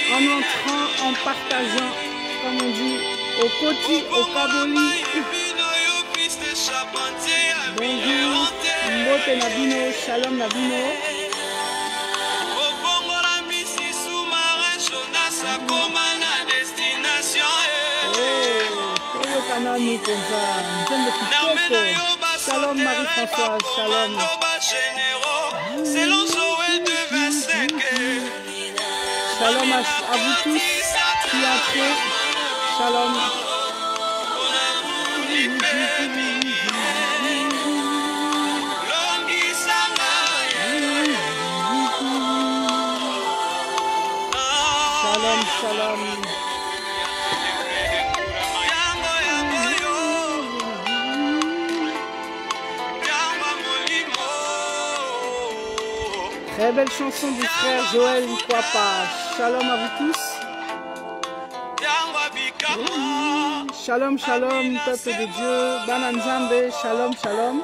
En entrant, en partageant, comme on dit, au Koti, au Kaboli. Bonjour, Mbote Nabino, Shalom Nabino. Shalom Marie-Françoise, shalom. Shalom à vous tous qui entrez. Shalom. Shalom, shalom. Très belle chanson du frère Joël Nkwapa. Shalom à vous tous. Shalom, shalom, peuple de Dieu. Bananzambe, shalom, shalom.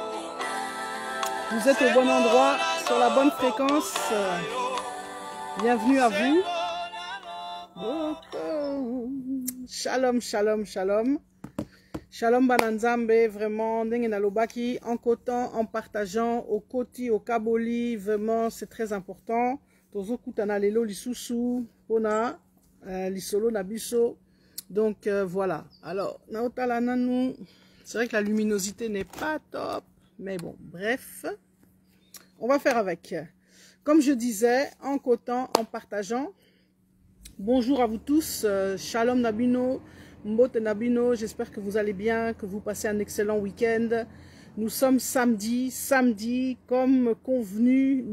Vous êtes au bon endroit, sur la bonne fréquence. Bienvenue à vous. Shalom, shalom, shalom. Shalom Bananzambe, vraiment, Nalobaki, en cotant, en partageant, au Koti, au Kaboli, vraiment, c'est très important. Tozo Kutana Lelo, Lisusu, Pona, Lisolo, Nabiso. Donc voilà. Alors, Naotala Nanou, c'est vrai que la luminosité n'est pas top, mais bon, bref, on va faire avec. Comme je disais, en cotant, en partageant. Bonjour à vous tous, Shalom Nabino. Mbote Nabino, j'espère que vous allez bien, que vous passez un excellent week-end. Nous sommes samedi, comme convenu,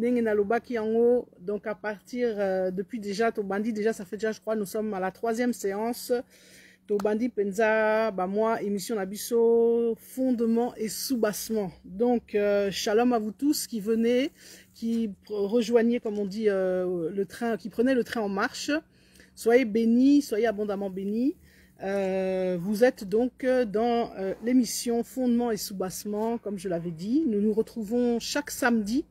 donc à partir, depuis déjà, Tobandi, déjà ça fait déjà, je crois, nous sommes à la 3e séance. Tobandi Penza, bah moi, émission Nabiso, fondement et soubassement. Donc, shalom à vous tous qui venez, qui rejoignez, comme on dit, le train, qui prenez le train en marche. Soyez bénis, soyez abondamment bénis. Vous êtes donc dans l'émission Fondement et Soubassement, comme je l'avais dit. Nous nous retrouvons chaque samedi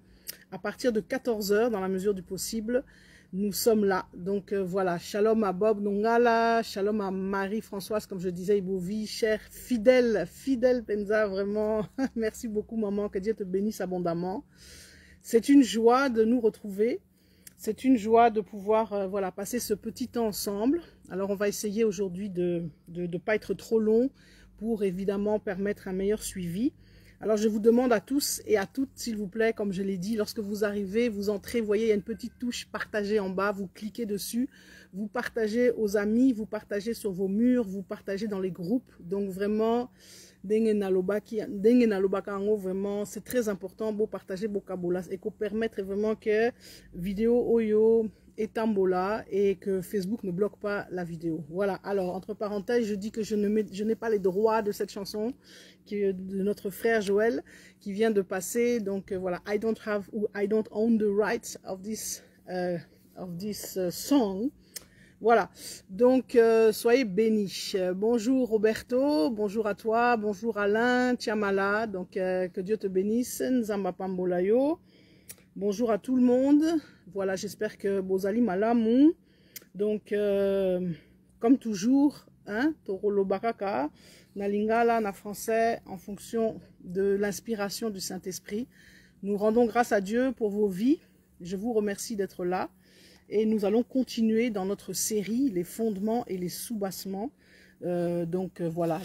à partir de 14 h dans la mesure du possible. Nous sommes là. Donc voilà, shalom à Bob Nongala, shalom à Marie-Françoise, comme je disais, Ibovi, chère, fidèle Penza, vraiment. Merci beaucoup maman, que Dieu te bénisse abondamment. C'est une joie de nous retrouver. C'est une joie de pouvoir voilà, passer ce petit temps ensemble. Alors on va essayer aujourd'hui de ne pas être trop long pour évidemment permettre un meilleur suivi. Alors je vous demande à tous et à toutes, s'il vous plaît, comme je l'ai dit, lorsque vous arrivez, vous entrez, vous voyez, il y a une petite touche partager en bas, vous cliquez dessus, vous partagez aux amis, vous partagez sur vos murs, vous partagez dans les groupes. Donc vraiment, vraiment, c'est très important, beau partager, beau kabolas, et qu'on permette vraiment que vidéo oyo et tambola et que Facebook ne bloque pas la vidéo. Voilà, alors entre parenthèses, je dis que je n'ai pas les droits de cette chanson qui est de notre frère Joël qui vient de passer. Donc voilà, I don't own the rights of this song. Voilà, donc soyez bénis. Bonjour Roberto, bonjour à toi, bonjour Alain, Tiamala, donc que Dieu te bénisse, Nzamba Pambolayo. Bonjour à tout le monde. Voilà, j'espère que Bozali Malamou. Donc, comme toujours, hein, Torolo Bakaka, na lingala, na français, en fonction de l'inspiration du Saint-Esprit. Nous rendons grâce à Dieu pour vos vies. Je vous remercie d'être là. Et nous allons continuer dans notre série, les fondements et les soubassements. Voilà,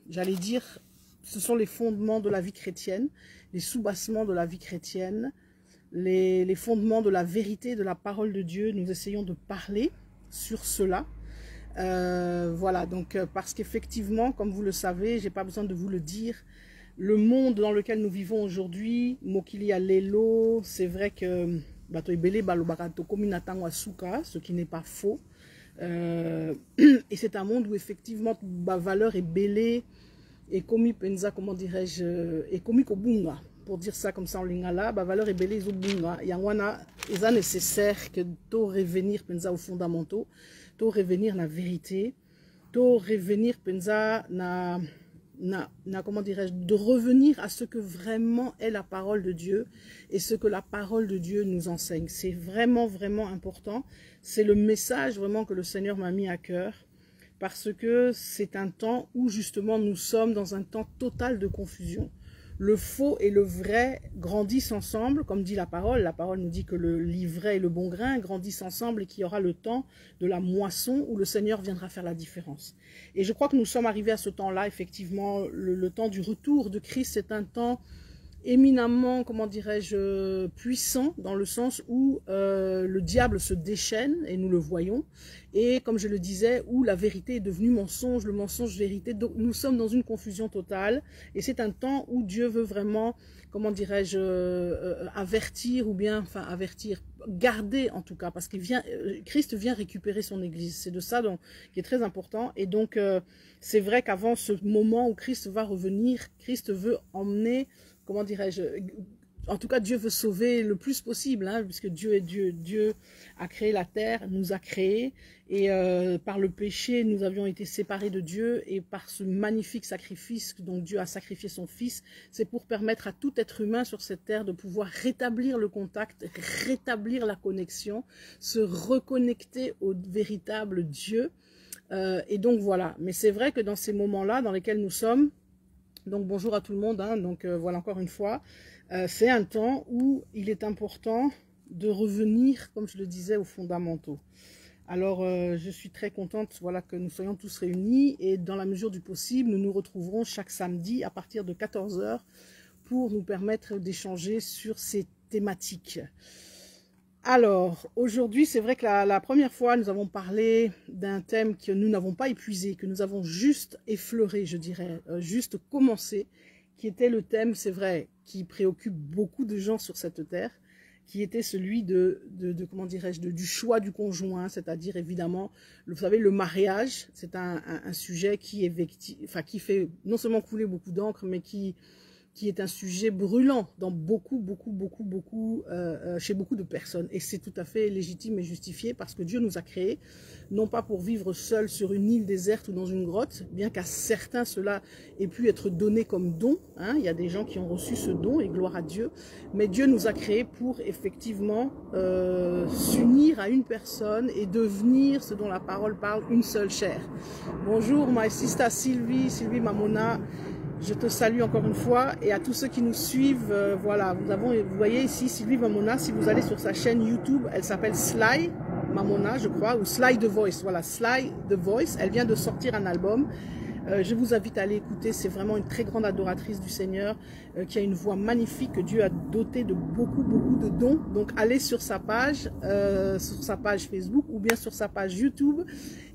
j'allais dire, ce sont les fondements de la vie chrétienne, les soubassements de la vie chrétienne. Les fondements de la vérité, de la parole de Dieu, nous essayons de parler sur cela. Voilà, donc parce qu'effectivement, comme vous le savez, j'ai pas besoin de vous le dire, le monde dans lequel nous vivons aujourd'hui, Mokili à Lelo, c'est vrai que ce qui n'est pas faux. Et c'est un monde où effectivement, ma valeur est bélée, et commis penza, comment dirais-je, et commis kobunga. Pour dire ça comme ça en lingala, ba valeur est belle bunga. Yangwana, ils nécessaire que to revenir penza aux fondamentaux, to revenir na vérité, to revenir penza na comment dirais-je, de revenir à ce que vraiment est la parole de Dieu et ce que la parole de Dieu nous enseigne. C'est vraiment important. C'est le message vraiment que le Seigneur m'a mis à cœur parce que c'est un temps où justement nous sommes dans un temps total de confusion. Le faux et le vrai grandissent ensemble, comme dit la parole. La parole nous dit que l'ivraie et le bon grain grandissent ensemble et qu'il y aura le temps de la moisson où le Seigneur viendra faire la différence. Et je crois que nous sommes arrivés à ce temps-là, effectivement, le temps du retour de Christ. C'est un temps éminemment, comment dirais-je, puissant, dans le sens où le diable se déchaîne, et nous le voyons, et comme je le disais, où la vérité est devenue mensonge, le mensonge vérité. Donc nous sommes dans une confusion totale, et c'est un temps où Dieu veut vraiment, comment dirais-je, avertir, ou bien, enfin avertir, garder en tout cas, parce que Christ vient récupérer son Église. C'est de ça donc, qui est très important, et donc c'est vrai qu'avant ce moment où Christ va revenir, Christ veut emmener, comment dirais-je, en tout cas Dieu veut sauver le plus possible, hein, puisque Dieu est Dieu. Dieu a créé la terre, nous a créés, et par le péché nous avions été séparés de Dieu, et par ce magnifique sacrifice dont Dieu a sacrifié son Fils, c'est pour permettre à tout être humain sur cette terre de pouvoir rétablir le contact, rétablir la connexion, se reconnecter au véritable Dieu, et donc voilà. Mais c'est vrai que dans ces moments-là dans lesquels nous sommes, donc bonjour à tout le monde, hein, donc voilà encore une fois, c'est un temps où il est important de revenir, comme je le disais, aux fondamentaux. Alors je suis très contente, voilà, que nous soyons tous réunis, et dans la mesure du possible, nous nous retrouverons chaque samedi à partir de 14 h pour nous permettre d'échanger sur ces thématiques. Alors, aujourd'hui, c'est vrai que la première fois, nous avons parlé d'un thème que nous n'avons pas épuisé, que nous avons juste effleuré, je dirais, juste commencé, qui était le thème, c'est vrai, qui préoccupe beaucoup de gens sur cette terre, qui était celui comment dirais-je, du choix du conjoint, c'est-à-dire évidemment, vous savez, le mariage, c'est un sujet qui fait non seulement couler beaucoup d'encre, mais qui est un sujet brûlant dans chez beaucoup de personnes. Et c'est tout à fait légitime et justifié parce que Dieu nous a créés, non pas pour vivre seuls sur une île déserte ou dans une grotte, bien qu'à certains cela ait pu être donné comme don. Hein, il y a des gens qui ont reçu ce don et gloire à Dieu. Mais Dieu nous a créés pour effectivement s'unir à une personne et devenir, ce dont la parole parle, une seule chair. Bonjour, my sister Sylvie Mamona. Je te salue encore une fois et à tous ceux qui nous suivent, voilà, vous voyez ici Sylvie Mamona, si vous allez sur sa chaîne YouTube, elle s'appelle Sly Mamona, je crois, ou Sly The Voice, voilà, Sly The Voice, elle vient de sortir un album. Je vous invite à aller écouter, c'est vraiment une très grande adoratrice du Seigneur, qui a une voix magnifique, que Dieu a dotée de beaucoup de dons. Donc allez sur sa page Facebook ou bien sur sa page YouTube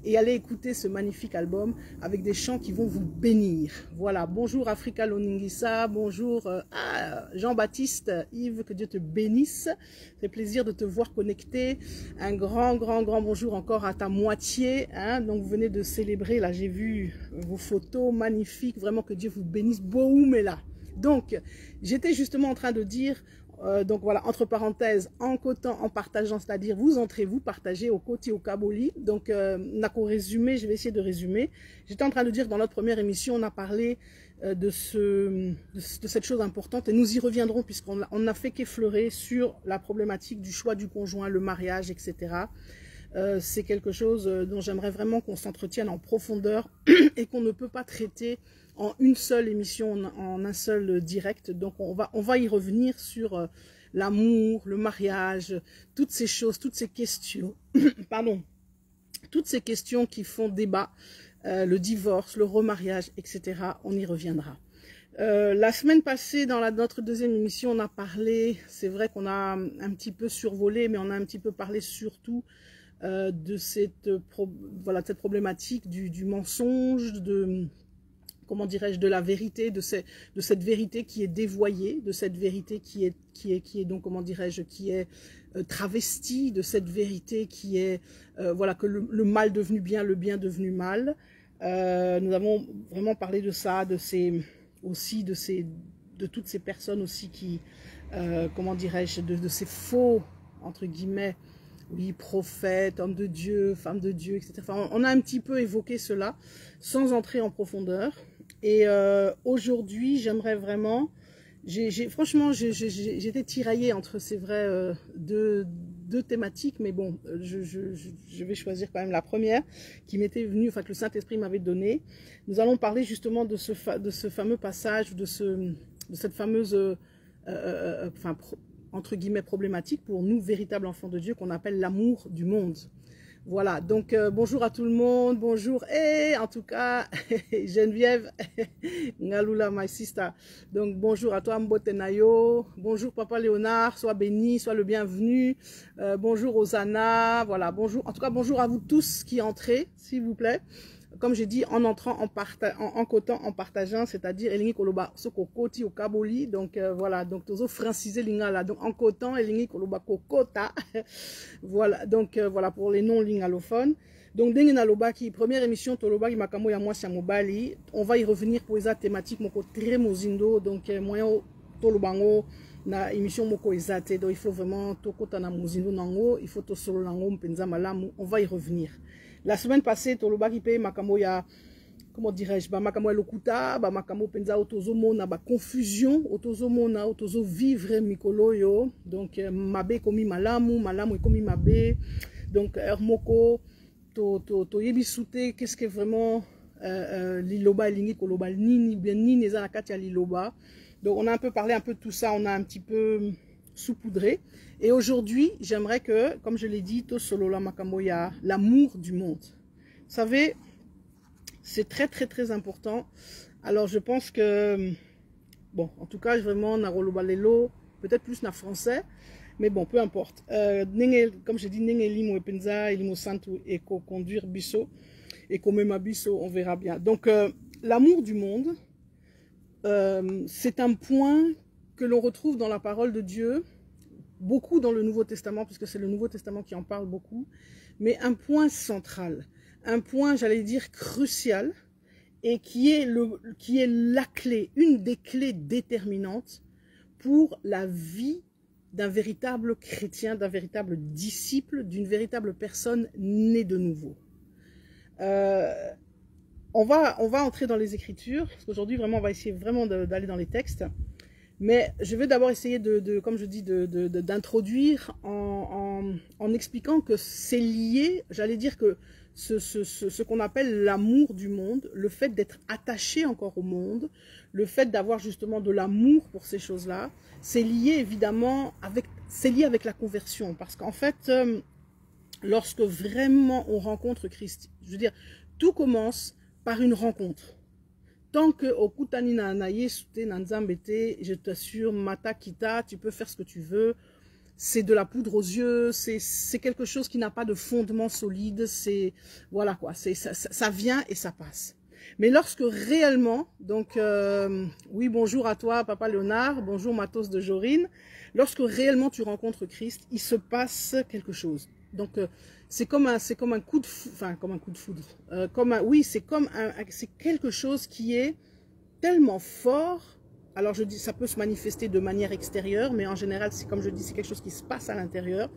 et allez écouter ce magnifique album avec des chants qui vont vous bénir. Voilà, bonjour Africa Loningisa, bonjour Jean-Baptiste, Yves, que Dieu te bénisse. C'est plaisir de te voir connecté. Un grand bonjour encore à ta moitié. Hein, donc vous venez de célébrer, là j'ai vu vos photos magnifiques, vraiment que Dieu vous bénisse. Boumela. Donc j'étais justement en train de dire, donc voilà, entre parenthèses, en cotant, en partageant, c'est-à-dire vous entrez, vous partagez au Koti, au Kaboli. Donc, n'a qu'au résumé, je vais essayer de résumer. J'étais en train de dire que dans notre première émission, on a parlé de cette chose importante et nous y reviendrons puisqu'on n'a fait qu'effleurer sur la problématique du choix du conjoint, le mariage, etc. C'est quelque chose dont j'aimerais vraiment qu'on s'entretienne en profondeur et qu'on ne peut pas traiter en une seule émission, en un seul direct. Donc on va y revenir sur l'amour, le mariage, toutes ces choses, toutes ces questions, pardon, toutes ces questions qui font débat, le divorce, le remariage, etc. On y reviendra. La semaine passée, dans notre deuxième émission, on a parlé, c'est vrai qu'on a un petit peu survolé, mais on a un petit peu parlé surtout de cette problématique du mensonge, comment dirais-je, de la vérité, de cette vérité qui est dévoyée, de cette vérité qui est donc, comment dirais-je, qui est travestie, de cette vérité qui est, voilà, que le mal devenu bien, le bien devenu mal. Nous avons vraiment parlé de ça, de toutes ces personnes aussi qui, comment dirais-je, de ces faux, entre guillemets, oui, prophète, homme de Dieu, femme de Dieu, etc. Enfin, on a un petit peu évoqué cela sans entrer en profondeur. Et aujourd'hui, j'aimerais vraiment... Franchement, j'étais tiraillée entre, c'est vrai, deux thématiques, mais bon, je vais choisir quand même la première qui m'était venue, enfin que le Saint-Esprit m'avait donnée. Nous allons parler justement de ce fameux passage, de cette fameuse... entre guillemets problématique pour nous, véritables enfants de Dieu, qu'on appelle l'amour du monde. Voilà, donc bonjour à tout le monde, bonjour, et en tout cas, Geneviève, Ngalula, my sister, donc bonjour à toi, Mbotenayo, bonjour Papa Léonard, sois béni, sois le bienvenu, bonjour Osana, voilà, bonjour, en tout cas bonjour à vous tous qui entrez, s'il vous plaît. Comme j'ai dit, en entrant, en cotant, en partageant, c'est-à-dire Elingi Koloba Sokokoti au Kaboli, donc voilà, donc tozo francisé lingala, donc en cotant Elingi Koloba Kokota, voilà, donc voilà pour les non lingalophones. Donc Dengena Lobaki, première émission Toloba Makamo ya moi Mobali, on va y revenir pour les thématiques moko très mozindo, donc moyen Tolobango na émission moko ezate, donc il faut vraiment tokota na mozindo nango, il faut to solo nango mpenza malamu, on va y revenir. La semaine passée, Toloba qui paye Makamo ya, comment dirais-je, Makamo ya lokuta, Makamo penza otozo mona, confusion, otozo mona, otozo vivre mikolo yo, donc mabe komi malamu, malamu et komi mabe, donc ermoko, to yebi soute, qu'est-ce que vraiment liloba lingi koloba nini bien ni neza na kati ya liloba. Donc on a un peu parlé un peu de tout ça, on a un petit peu saupoudré. Et aujourd'hui, j'aimerais que, comme je l'ai dit, Tosolola Makamoya, l'amour du monde. Vous savez, c'est très important. Alors je pense que, bon, en tout cas, vraiment, Narolobalelo, peut-être plus na français, Mais bon, peu importe. Comme je dis, Nenge Limo et Penza, Limo Santo et conduire Bisso et même à Bisso, on verra bien. Donc, l'amour du monde, c'est un point que l'on retrouve dans la parole de Dieu, beaucoup dans le Nouveau Testament, puisque c'est le Nouveau Testament qui en parle beaucoup, mais un point central, un point, j'allais dire, crucial, et qui est la clé, une des clés déterminantes pour la vie d'un véritable chrétien, d'un véritable disciple, d'une véritable personne née de nouveau. On va entrer dans les Écritures, parce qu'aujourd'hui, vraiment, on va essayer vraiment d'aller dans les textes. Mais je vais d'abord essayer comme je dis, d'introduire en expliquant que c'est lié, j'allais dire que ce qu'on appelle l'amour du monde, le fait d'être attaché encore au monde, le fait d'avoir justement de l'amour pour ces choses-là, c'est lié évidemment avec la conversion. Parce qu'en fait, lorsque vraiment on rencontre Christ, je veux dire, tout commence par une rencontre. Tant que Okutanina Anaye Sute Nanzambete, je t'assure, Mata Kita, tu peux faire ce que tu veux. C'est de la poudre aux yeux, c'est quelque chose qui n'a pas de fondement solide, c'est voilà quoi, ça vient et ça passe. Mais lorsque réellement, donc oui bonjour à toi Papa Léonard, bonjour Matos de Jorine, lorsque réellement tu rencontres Christ, il se passe quelque chose. Donc c'est comme un coup de foudre, enfin comme un coup de foudre, c'est quelque chose qui est tellement fort. Alors je dis, ça peut se manifester de manière extérieure, mais en général, c'est comme je dis, c'est quelque chose qui se passe à l'intérieur,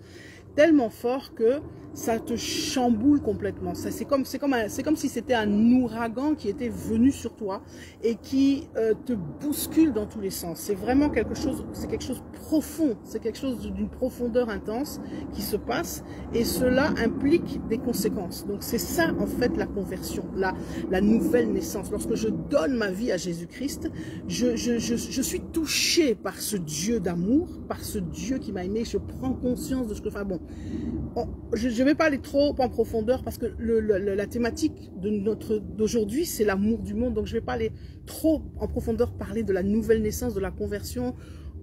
tellement fort que ça te chamboule complètement. C'est comme si c'était un ouragan qui était venu sur toi et qui te bouscule dans tous les sens. C'est vraiment quelque chose profond, c'est quelque chose d'une profondeur intense qui se passe et cela implique des conséquences. Donc c'est ça en fait la conversion, la nouvelle naissance. Lorsque je donne ma vie à Jésus-Christ, je suis touché par ce Dieu d'amour, par ce Dieu qui m'a aimé. Je prends conscience de ce que... Enfin bon, je ne vais pas aller trop en profondeur parce que la thématique d'aujourd'hui, c'est l'amour du monde. Donc je ne vais pas aller trop en profondeur parler de la nouvelle naissance, de la conversion.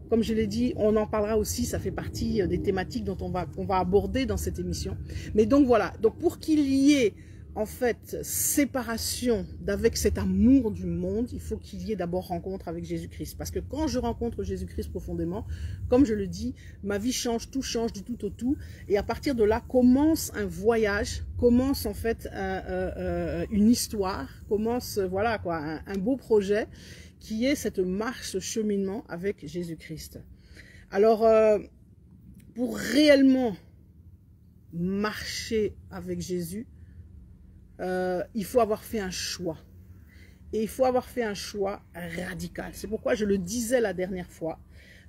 Comme je l'ai dit, on en parlera aussi, ça fait partie des thématiques dont on va aborder dans cette émission. Mais donc voilà, donc pour qu'il y ait en fait séparation d'avec cet amour du monde, il faut qu'il y ait d'abord rencontre avec Jésus-Christ. Parce que quand je rencontre Jésus-Christ profondément, comme je le dis, ma vie change, tout change du tout au tout. Et à partir de là, commence un voyage, commence en fait une histoire, commence voilà quoi, un beau projet qui est cette marche, ce cheminement avec Jésus-Christ. Alors, pour réellement marcher avec Jésus, il faut avoir fait un choix. Et il faut avoir fait un choix radical. C'est pourquoi je le disais la dernière fois.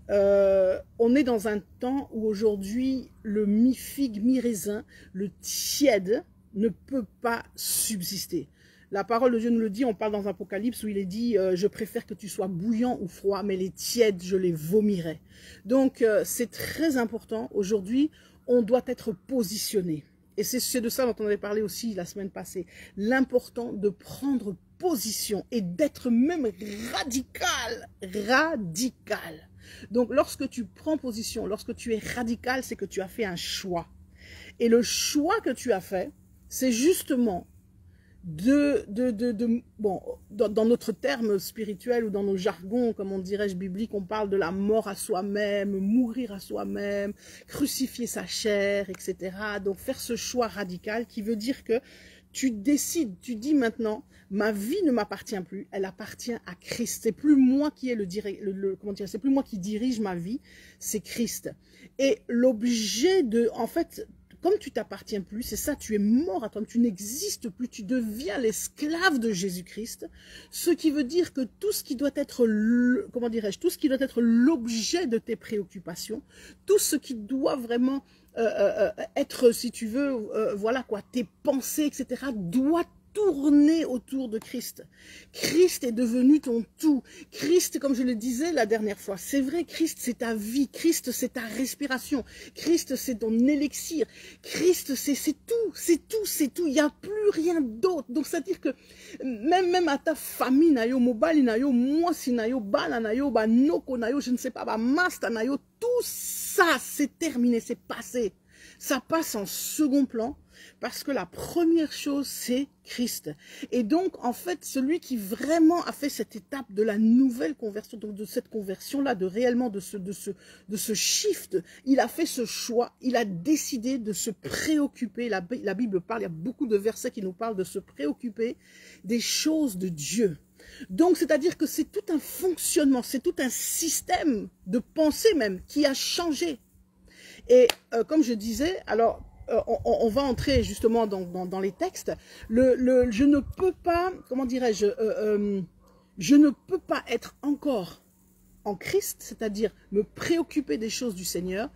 On est dans un temps où aujourd'hui, le mi-figue, mi-raisin, le tiède ne peut pas subsister. La parole de Dieu nous le dit, on parle dans Apocalypse où il est dit « Je préfère que tu sois bouillant ou froid, mais les tièdes, je les vomirai. » Donc, c'est très important. Aujourd'hui, on doit être positionné. Et c'est de ça dont on avait parlé aussi la semaine passée. L'important de prendre position et d'être même radical. Radical. Donc, lorsque tu prends position, lorsque tu es radical, c'est que tu as fait un choix. Et le choix que tu as fait, c'est justement bon, dans notre terme spirituel ou dans nos jargons, comme on dirait biblique, on parle de la mort à soi-même, mourir à soi-même, crucifier sa chair, etc. Donc faire ce choix radical qui veut dire que tu décides, tu dis maintenant, ma vie ne m'appartient plus, elle appartient à Christ. C'est plus moi qui c'est plus moi qui dirige ma vie, c'est Christ. Et l'objet en fait, comme tu t'appartiens plus, c'est ça, tu es mort à toi, tu n'existes plus, tu deviens l'esclave de Jésus-Christ, ce qui veut dire que tout ce qui doit être, tout ce qui doit être l'objet de tes préoccupations, tout ce qui doit vraiment être, si tu veux, voilà quoi, tes pensées, etc., doit tourner autour de Christ. Christ est devenu ton tout. Christ, comme je le disais la dernière fois, c'est vrai, Christ c'est ta vie, Christ c'est ta respiration, Christ c'est ton élixir, Christ c'est tout, c'est tout, c'est tout, il n'y a plus rien d'autre. Donc c'est-à-dire que même à ta famille, nayo, mobali nayo, moi si nayo, bana nayo, ba noko nayo, je ne sais pas, ba masta nayo, tout ça ça, c'est terminé, c'est passé. Ça passe en second plan parce que la première chose, c'est Christ. Et donc, en fait, celui qui vraiment a fait cette étape de la nouvelle conversion, donc de cette conversion-là, de réellement de ce shift, il a fait ce choix, il a décidé de se préoccuper. La Bible parle, il y a beaucoup de versets qui nous parlent de se préoccuper des choses de Dieu. Donc, c'est-à-dire que c'est tout un fonctionnement, c'est tout un système de pensée même qui a changé. Et comme je disais, alors on va entrer justement dans les textes. Je ne peux pas, comment dirais-je, je ne peux pas être encore en Christ, c'est-à-dire me préoccuper des choses du Seigneur,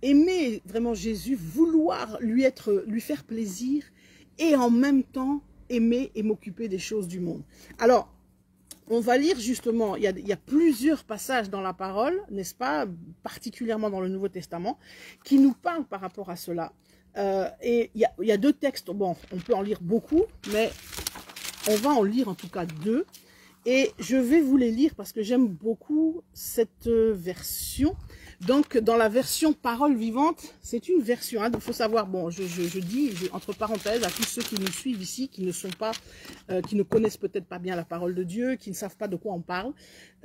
aimer vraiment Jésus, vouloir lui faire plaisir et en même temps aimer et m'occuper des choses du monde. Alors, on va lire justement, il y a plusieurs passages dans la parole, n'est-ce pas, particulièrement dans le Nouveau Testament, qui nous parlent par rapport à cela. Et il y a deux textes, bon, on peut en lire beaucoup, mais on va en lire en tout cas deux. Et je vais vous les lire parce que j'aime beaucoup cette version. Donc, dans la version parole vivante, c'est une version. Hein, donc, il faut savoir, bon, je dis entre parenthèses à tous ceux qui nous suivent ici, qui ne sont pas, qui ne connaissent peut-être pas bien la parole de Dieu, qui ne savent pas de quoi on parle.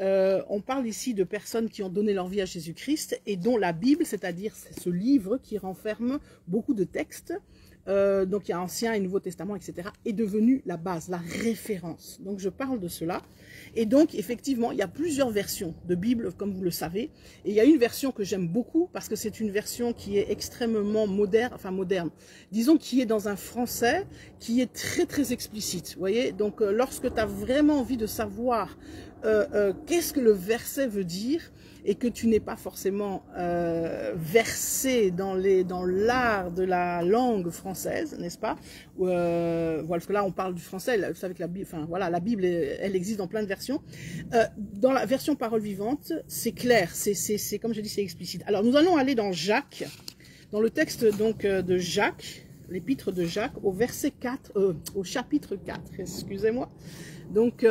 On parle ici de personnes qui ont donné leur vie à Jésus-Christ et dont la Bible, c'est-à-dire ce livre qui renferme beaucoup de textes, donc il y a Ancien et Nouveau Testament, etc., est devenu la base, la référence. Donc je parle de cela. Et donc effectivement, il y a plusieurs versions de Bible, comme vous le savez. Et il y a une version que j'aime beaucoup, parce que c'est une version qui est extrêmement moderne, enfin moderne, disons qui est dans un français qui est très très explicite. Vous voyez, donc lorsque tu as vraiment envie de savoir qu'est-ce que le verset veut dire, et que tu n'es pas forcément versé dans l'art de la langue française, n'est-ce pas? Voilà, parce que là on parle du français, vous savez que la Bible, enfin voilà, la Bible elle existe dans plein de versions. Dans la version parole vivante, c'est clair, c'est comme je dis, c'est explicite. Alors nous allons aller dans Jacques, dans le texte donc de Jacques, l'épître de Jacques, au verset 4, au chapitre 4, excusez-moi. Donc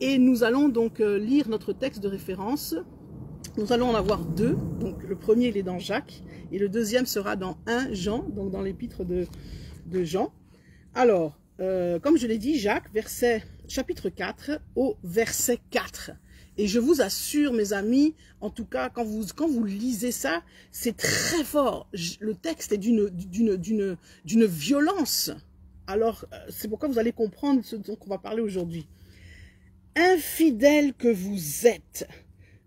et nous allons donc lire notre texte de référence. Nous allons en avoir deux, donc le premier il est dans Jacques, et le deuxième sera dans 1 Jean, donc dans l'épître de Jean. Alors, comme je l'ai dit, Jacques, chapitre 4, au verset 4. Et je vous assure, mes amis, en tout cas, quand vous lisez ça, c'est très fort. Le texte est d'une violence. Alors, c'est pourquoi vous allez comprendre ce dont on va parler aujourd'hui. Infidèles que vous êtes.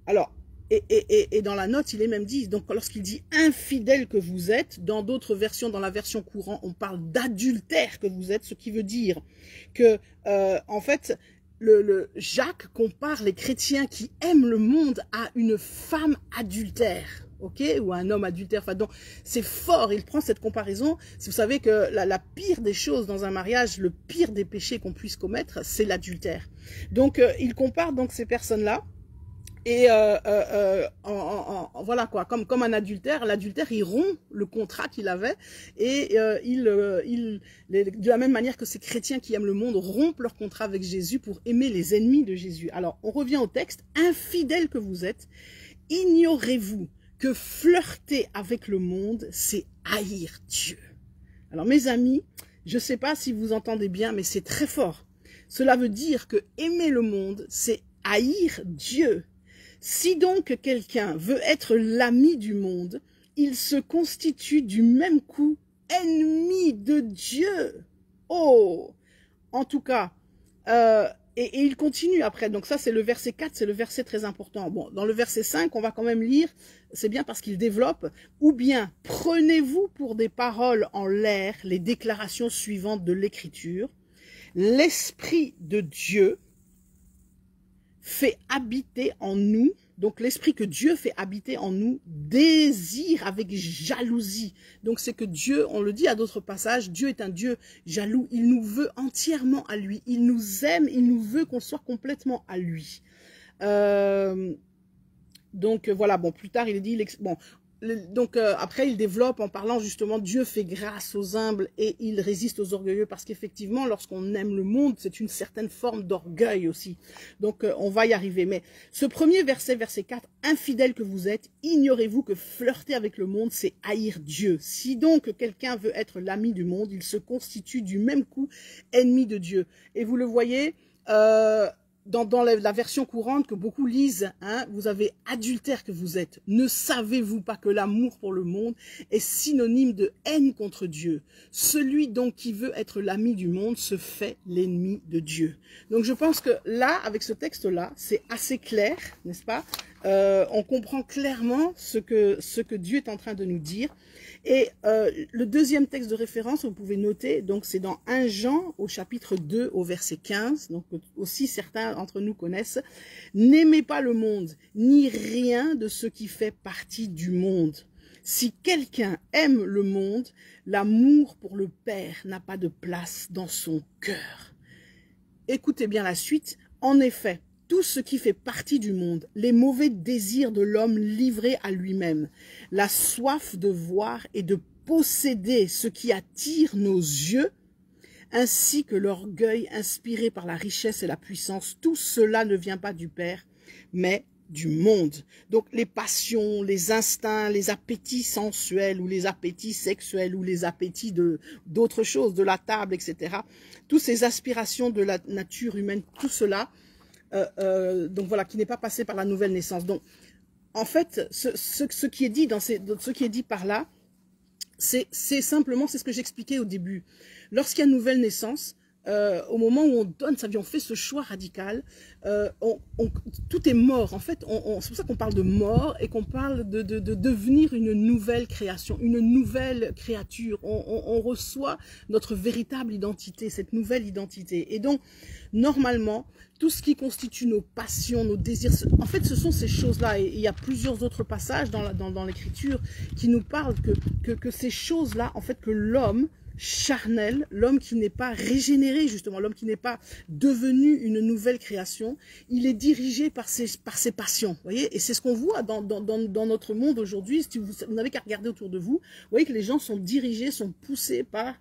Alors, et dans la note, il est même dit, donc lorsqu'il dit infidèle que vous êtes, dans d'autres versions, dans la version courante, on parle d'adultère que vous êtes, ce qui veut dire que, en fait, Jacques compare les chrétiens qui aiment le monde à une femme adultère, ok, ou un homme adultère. Enfin, donc c'est fort. Il prend cette comparaison. Si vous savez que la pire des choses dans un mariage, le pire des péchés qu'on puisse commettre, c'est l'adultère. Donc, il compare donc ces personnes-là. Et voilà quoi, comme un adultère, l'adultère il rompt le contrat qu'il avait et de la même manière que ces chrétiens qui aiment le monde rompent leur contrat avec Jésus pour aimer les ennemis de Jésus. Alors on revient au texte, infidèles que vous êtes, ignorez-vous que flirter avec le monde, c'est haïr Dieu. Alors mes amis, je ne sais pas si vous entendez bien, mais c'est très fort. Cela veut dire que aimer le monde, c'est haïr Dieu. Si donc quelqu'un veut être l'ami du monde, il se constitue du même coup ennemi de Dieu. Oh! En tout cas, et il continue après. Donc ça, c'est le verset 4, c'est le verset très important. Bon, dans le verset 5, on va quand même lire, c'est bien parce qu'il développe, ou bien prenez-vous pour des paroles en l'air les déclarations suivantes de l'Écriture. L'Esprit de Dieu fait habiter en nous, donc l'esprit que Dieu fait habiter en nous, désire avec jalousie. Donc c'est que Dieu, on le dit à d'autres passages, Dieu est un Dieu jaloux, il nous veut entièrement à lui, il nous aime, il nous veut qu'on soit complètement à lui. Donc voilà, bon, plus tard il est dit, bon, Donc après il développe en parlant justement Dieu fait grâce aux humbles et il résiste aux orgueilleux, parce qu'effectivement lorsqu'on aime le monde c'est une certaine forme d'orgueil aussi, donc on va y arriver. Mais ce premier verset, verset 4, infidèles que vous êtes, ignorez-vous que flirter avec le monde c'est haïr Dieu. Si donc quelqu'un veut être l'ami du monde, il se constitue du même coup ennemi de Dieu. Et vous le voyez dans la version courante que beaucoup lisent, hein, vous avez adultère que vous êtes. Ne savez-vous pas que l'amour pour le monde est synonyme de haine contre Dieu? Celui donc qui veut être l'ami du monde se fait l'ennemi de Dieu. Donc je pense que là, avec ce texte-là, c'est assez clair, n'est-ce pas? On comprend clairement ce que Dieu est en train de nous dire. Et le deuxième texte de référence, vous pouvez noter, donc c'est dans 1 Jean au chapitre 2 au verset 15, donc aussi certains d'entre nous connaissent. N'aimez pas le monde, ni rien de ce qui fait partie du monde. Si quelqu'un aime le monde, l'amour pour le Père n'a pas de place dans son cœur. Écoutez bien la suite. En effet, tout ce qui fait partie du monde, les mauvais désirs de l'homme livré à lui-même, la soif de voir et de posséder ce qui attire nos yeux, ainsi que l'orgueil inspiré par la richesse et la puissance, tout cela ne vient pas du Père, mais du monde. Donc les passions, les instincts, les appétits sensuels ou les appétits sexuels ou les appétits d'autres choses, de la table, etc. Toutes ces aspirations de la nature humaine, tout cela, donc voilà, qui n'est pas passé par la nouvelle naissance. Donc, en fait, ce qui est dit ce qui est dit par là, c'est simplement, c'est ce que j'expliquais au début. Lorsqu'il y a une nouvelle naissance, au moment où on donne sa vie, on fait ce choix radical, tout est mort. En fait, c'est pour ça qu'on parle de mort et qu'on parle de devenir une nouvelle création, une nouvelle créature. On reçoit notre véritable identité, cette nouvelle identité. Et donc, normalement, tout ce qui constitue nos passions, nos désirs, en fait, ce sont ces choses-là. Et il y a plusieurs autres passages dans l'Écriture qui nous parlent que ces choses-là, en fait, que l'homme charnel, l'homme qui n'est pas régénéré, justement, l'homme qui n'est pas devenu une nouvelle création, il est dirigé par ses passions, vous voyez, et c'est ce qu'on voit dans notre monde aujourd'hui. Si vous n'avez qu'à regarder autour de vous, vous voyez que les gens sont dirigés, sont poussés par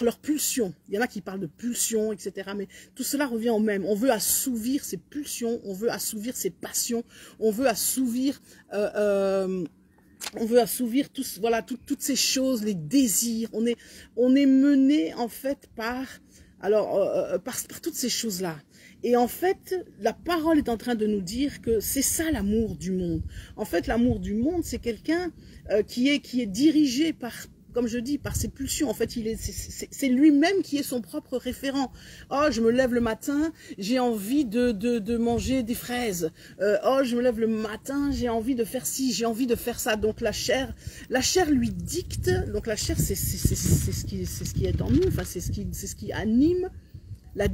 leurs pulsions. Il y en a qui parlent de pulsions, etc. Mais tout cela revient au même. On veut assouvir ses pulsions, on veut assouvir ses passions, on veut assouvir voilà, toutes ces choses, les désirs. On est mené en fait par toutes ces choses-là. Et en fait, la parole est en train de nous dire que c'est ça l'amour du monde. En fait, l'amour du monde, c'est quelqu'un qui est dirigé par, comme je dis, par ses pulsions. En fait, c'est lui-même qui est son propre référent. Oh, je me lève le matin, j'ai envie de manger des fraises. Oh, je me lève le matin, j'ai envie de faire ci, j'ai envie de faire ça. Donc la chair lui dicte. Donc la chair, c'est ce qui est en nous. Enfin, c'est ce qui anime,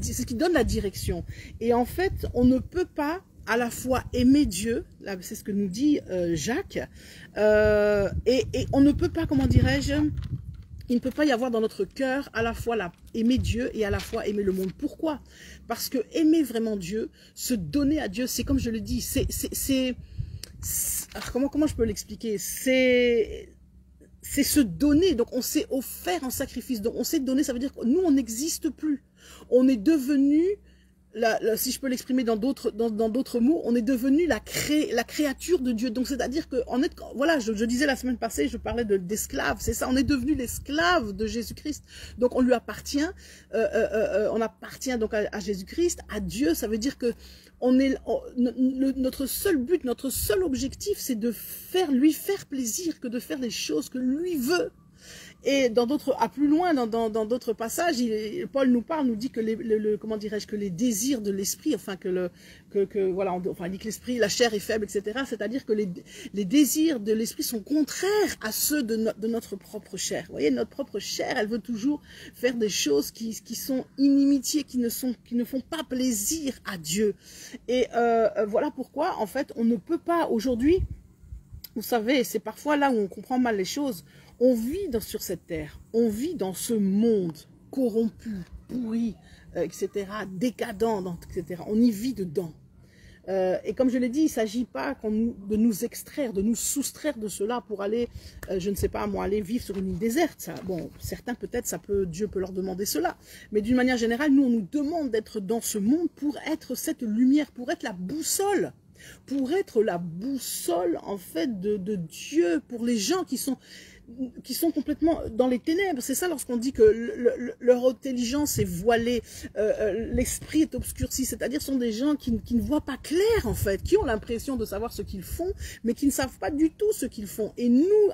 c'est ce qui donne la direction. Et en fait, on ne peut pas à la fois aimer Dieu, c'est ce que nous dit Jacques, et on ne peut pas, comment dirais-je, il ne peut pas y avoir dans notre cœur à la fois aimer Dieu et à la fois aimer le monde. Pourquoi? Parce que aimer vraiment Dieu, se donner à Dieu, c'est comme je le dis, comment je peux l'expliquer? C'est se donner. Donc on s'est offert en sacrifice. Donc on s'est donné, ça veut dire que nous on n'existe plus. On est devenu, si je peux l'exprimer dans d'autres mots, on est devenu la créature de Dieu. Donc c'est-à-dire que voilà, je disais la semaine passée, je parlais d'esclaves, c'est ça, on est devenu l'esclave de Jésus-Christ. Donc on lui appartient, on appartient donc à Jésus-Christ, à Dieu. Ça veut dire que notre seul but, notre seul objectif, c'est de lui faire plaisir, que de faire les choses que lui veut. Et à plus loin, dans d'autres passages, Paul nous dit que comment dirais-je, que les désirs de l'esprit, enfin voilà, il dit que l'esprit, la chair est faible, etc. C'est-à-dire que les désirs de l'esprit sont contraires à ceux de notre propre chair. Vous voyez, notre propre chair, elle veut toujours faire des choses qui sont inimitiés, qui ne font pas plaisir à Dieu. Et voilà pourquoi, en fait, on ne peut pas aujourd'hui, vous savez, c'est parfois là où on comprend mal les choses. On vit sur cette terre, on vit dans ce monde corrompu, pourri, etc., décadent, etc. On y vit dedans. Et comme je l'ai dit, il ne s'agit pas de nous extraire, de nous soustraire de cela pour aller, je ne sais pas moi, aller vivre sur une île déserte. Ça, bon, certains peut-être, Dieu peut leur demander cela. Mais d'une manière générale, nous, on nous demande d'être dans ce monde pour être cette lumière, pour être la boussole. Pour être la boussole, en fait, de Dieu, pour les gens qui sont complètement dans les ténèbres. C'est ça lorsqu'on dit que leur intelligence est voilée, l'esprit est obscurci, c'est-à-dire sont des gens qui ne voient pas clair en fait, qui ont l'impression de savoir ce qu'ils font, mais qui ne savent pas du tout ce qu'ils font. Et nous,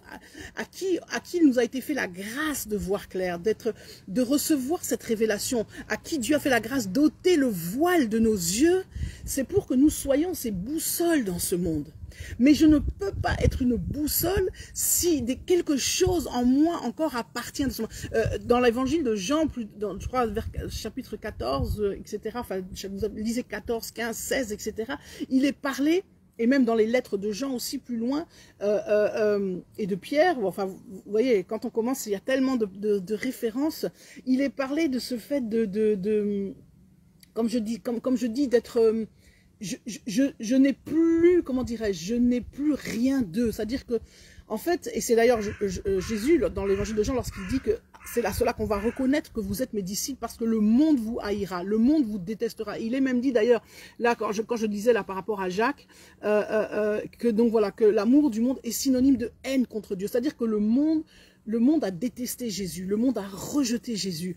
à qui il nous a été fait la grâce de voir clair, de recevoir cette révélation, à qui Dieu a fait la grâce d'ôter le voile de nos yeux, c'est pour que nous soyons ces boussoles dans ce monde. Mais je ne peux pas être une boussole si quelque chose en moi encore appartient. Dans l'évangile de Jean, je crois vers chapitre 14, etc., enfin, lisez 14, 15, 16, etc., il est parlé, et même dans les lettres de Jean aussi plus loin, et de Pierre, enfin, vous voyez, quand on commence, il y a tellement de références, il est parlé de ce fait comme je dis, d'être... Je n'ai plus, comment dirais-je, je n'ai plus rien d'eux. C'est-à-dire que, en fait, et c'est d'ailleurs Jésus, dans l'évangile de Jean, lorsqu'il dit que c'est à cela qu'on va reconnaître que vous êtes mes disciples, parce que le monde vous haïra, le monde vous détestera. Il est même dit d'ailleurs, là, quand je disais là par rapport à Jacques, que donc voilà, que l'amour du monde est synonyme de haine contre Dieu. C'est-à-dire que le monde a détesté Jésus, le monde a rejeté Jésus,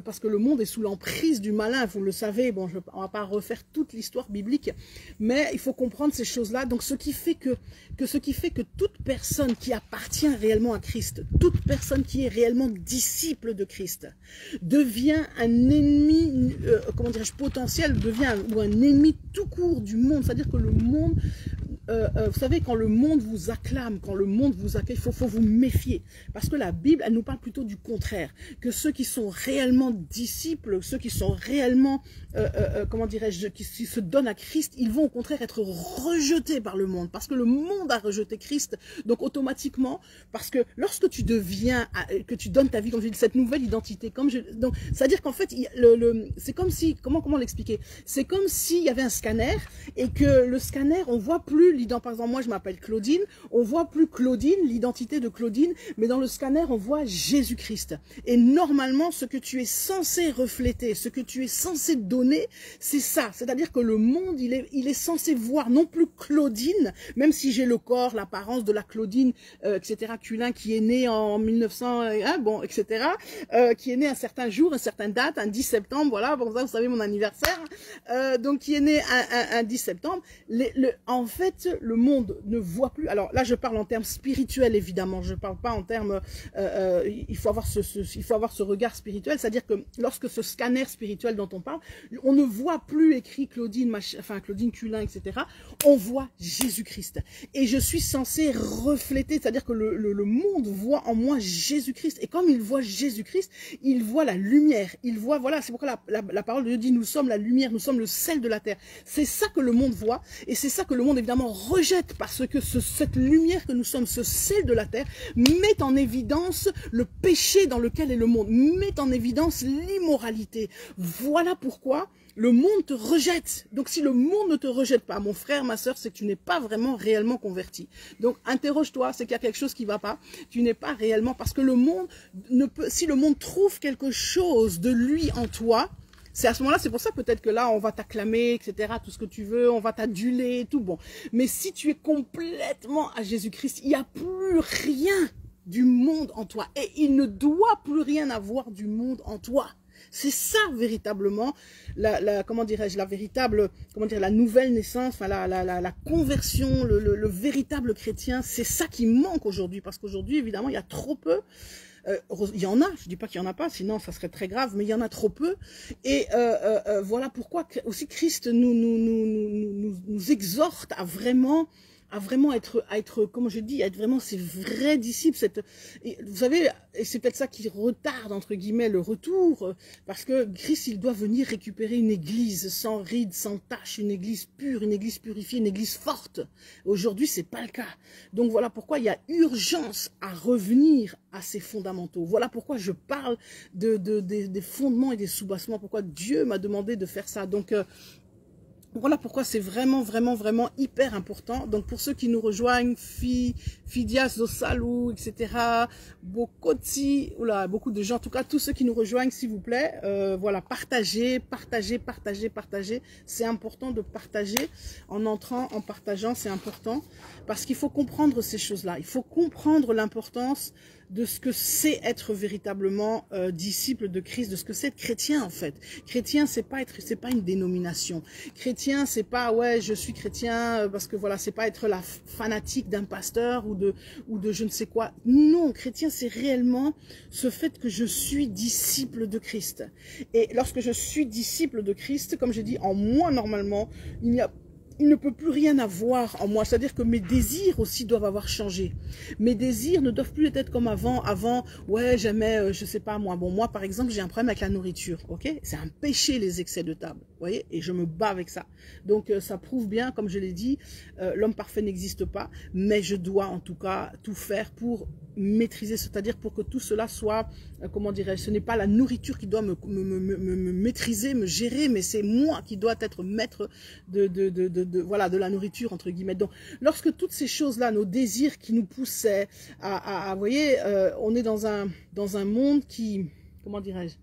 parce que le monde est sous l'emprise du malin, vous le savez, bon, on ne va pas refaire toute l'histoire biblique, mais il faut comprendre ces choses-là. Donc ce qui fait que toute personne qui appartient réellement à Christ, toute personne qui est réellement disciple de Christ, devient un ennemi, comment dirais-je, potentiel, ou un ennemi tout court du monde. C'est-à-dire que le monde... vous savez, quand le monde vous acclame, quand le monde vous accueille, il faut vous méfier. Parce que la Bible, elle nous parle plutôt du contraire. Que ceux qui sont réellement disciples, ceux qui sont réellement, comment dirais-je, qui se donnent à Christ, ils vont au contraire être rejetés par le monde. Parce que le monde a rejeté Christ. Donc automatiquement, parce que lorsque tu deviens, que tu donnes ta vie, comme je dis, cette nouvelle identité, donc c'est-à-dire qu'en fait, c'est comme si, comment l'expliquer? C'est comme s'il y avait un scanner et que le scanner, on voit plus par exemple, moi je m'appelle Claudine, on voit plus Claudine, l'identité de Claudine, mais dans le scanner on voit Jésus-Christ. Et normalement, ce que tu es censé refléter, ce que tu es censé donner, c'est ça. C'est-à-dire que le monde, il est censé voir non plus Claudine, même si j'ai le corps, l'apparence de la Claudine, etc., Culin, qui est née en 1900, bon, etc., qui est née un certain jour, une certaine date, un 10 septembre, voilà, bon, ça, vous savez mon anniversaire, donc qui est née un 10 septembre. En fait, le monde ne voit plus. Alors là, je parle en termes spirituels, évidemment. Je ne parle pas en termes... il faut avoir ce regard spirituel. C'est-à-dire que lorsque ce scanner spirituel dont on parle, on ne voit plus écrit Claudine, Claudine Culin, etc. On voit Jésus-Christ. Et je suis censée refléter, c'est-à-dire que le monde voit en moi Jésus-Christ. Et comme il voit Jésus-Christ, il voit la lumière. Il voit, voilà, c'est pourquoi la parole de Dieu dit, nous sommes la lumière, nous sommes le sel de la terre. C'est ça que le monde voit. Et c'est ça que le monde, évidemment, rejette, parce que cette lumière que nous sommes, ce sel de la terre, met en évidence le péché dans lequel est le monde, met en évidence l'immoralité. Voilà pourquoi le monde te rejette. Donc si le monde ne te rejette pas, mon frère, ma soeur, c'est que tu n'es pas vraiment réellement converti. Donc interroge-toi, c'est qu'il y a quelque chose qui ne va pas. Tu n'es pas réellement, parce que le monde si le monde trouve quelque chose de lui en toi, c'est à ce moment-là, c'est pour ça peut-être que là, on va t'acclamer, etc., tout ce que tu veux, on va t'aduler, tout bon. Mais si tu es complètement à Jésus-Christ, il n'y a plus rien du monde en toi. Et il ne doit plus rien avoir du monde en toi. C'est ça véritablement, comment dirais-je, la nouvelle naissance, enfin, la conversion, le véritable chrétien. C'est ça qui manque aujourd'hui, parce qu'aujourd'hui, évidemment, il y a trop peu. Il y en a, je dis pas qu'il y en a pas, sinon ça serait très grave, mais il y en a trop peu. Et voilà pourquoi aussi Christ nous exhorte à vraiment être, comme je dis, à être vraiment ces vrais disciples. Vous savez, et c'est peut-être ça qui retarde, entre guillemets, le retour, parce que Christ, il doit venir récupérer une église sans rides, sans taches, une église pure, une église purifiée, une église forte. Aujourd'hui, c'est pas le cas. Donc voilà pourquoi il y a urgence à revenir à ces fondamentaux. Voilà pourquoi je parle des fondements et des soubassements, pourquoi Dieu m'a demandé de faire ça. Donc, Voilà pourquoi c'est vraiment, vraiment, vraiment hyper important. Donc, pour ceux qui nous rejoignent, Fidias, Zosalou, etc., Bokoti, oula, beaucoup de gens, en tout cas, tous ceux qui nous rejoignent, s'il vous plaît, voilà, partagez, partagez, partagez, partagez. C'est important de partager en entrant, en partageant, c'est important. Parce qu'il faut comprendre ces choses-là. Il faut comprendre l'importance de ce que c'est être véritablement disciple de Christ, de ce que c'est être chrétien en fait. Chrétien, c'est pas une dénomination. Chrétien, c'est pas ouais, je suis chrétien parce que voilà, c'est pas être la fanatique d'un pasteur ou de je ne sais quoi. Non, chrétien, c'est réellement ce fait que je suis disciple de Christ. Et lorsque je suis disciple de Christ, comme j'ai dit, en moi normalement, il ne peut plus rien avoir en moi. C'est-à-dire que mes désirs aussi doivent avoir changé. Mes désirs ne doivent plus être comme avant. Avant, ouais, j'aimais, je sais pas moi. Bon, moi, par exemple, j'ai un problème avec la nourriture, ok? C'est un péché, les excès de table, vous voyez? Et je me bats avec ça. Donc, ça prouve bien, comme je l'ai dit, l'homme parfait n'existe pas. Mais je dois, en tout cas, tout faire pour maîtriser, c'est-à-dire pour que tout cela soit, comment dirais-je, ce n'est pas la nourriture qui doit me maîtriser, me gérer, mais c'est moi qui dois être maître voilà, de la nourriture, entre guillemets. Donc, lorsque toutes ces choses-là, nos désirs qui nous poussaient vous voyez, on est dans un monde qui, comment dirais-je,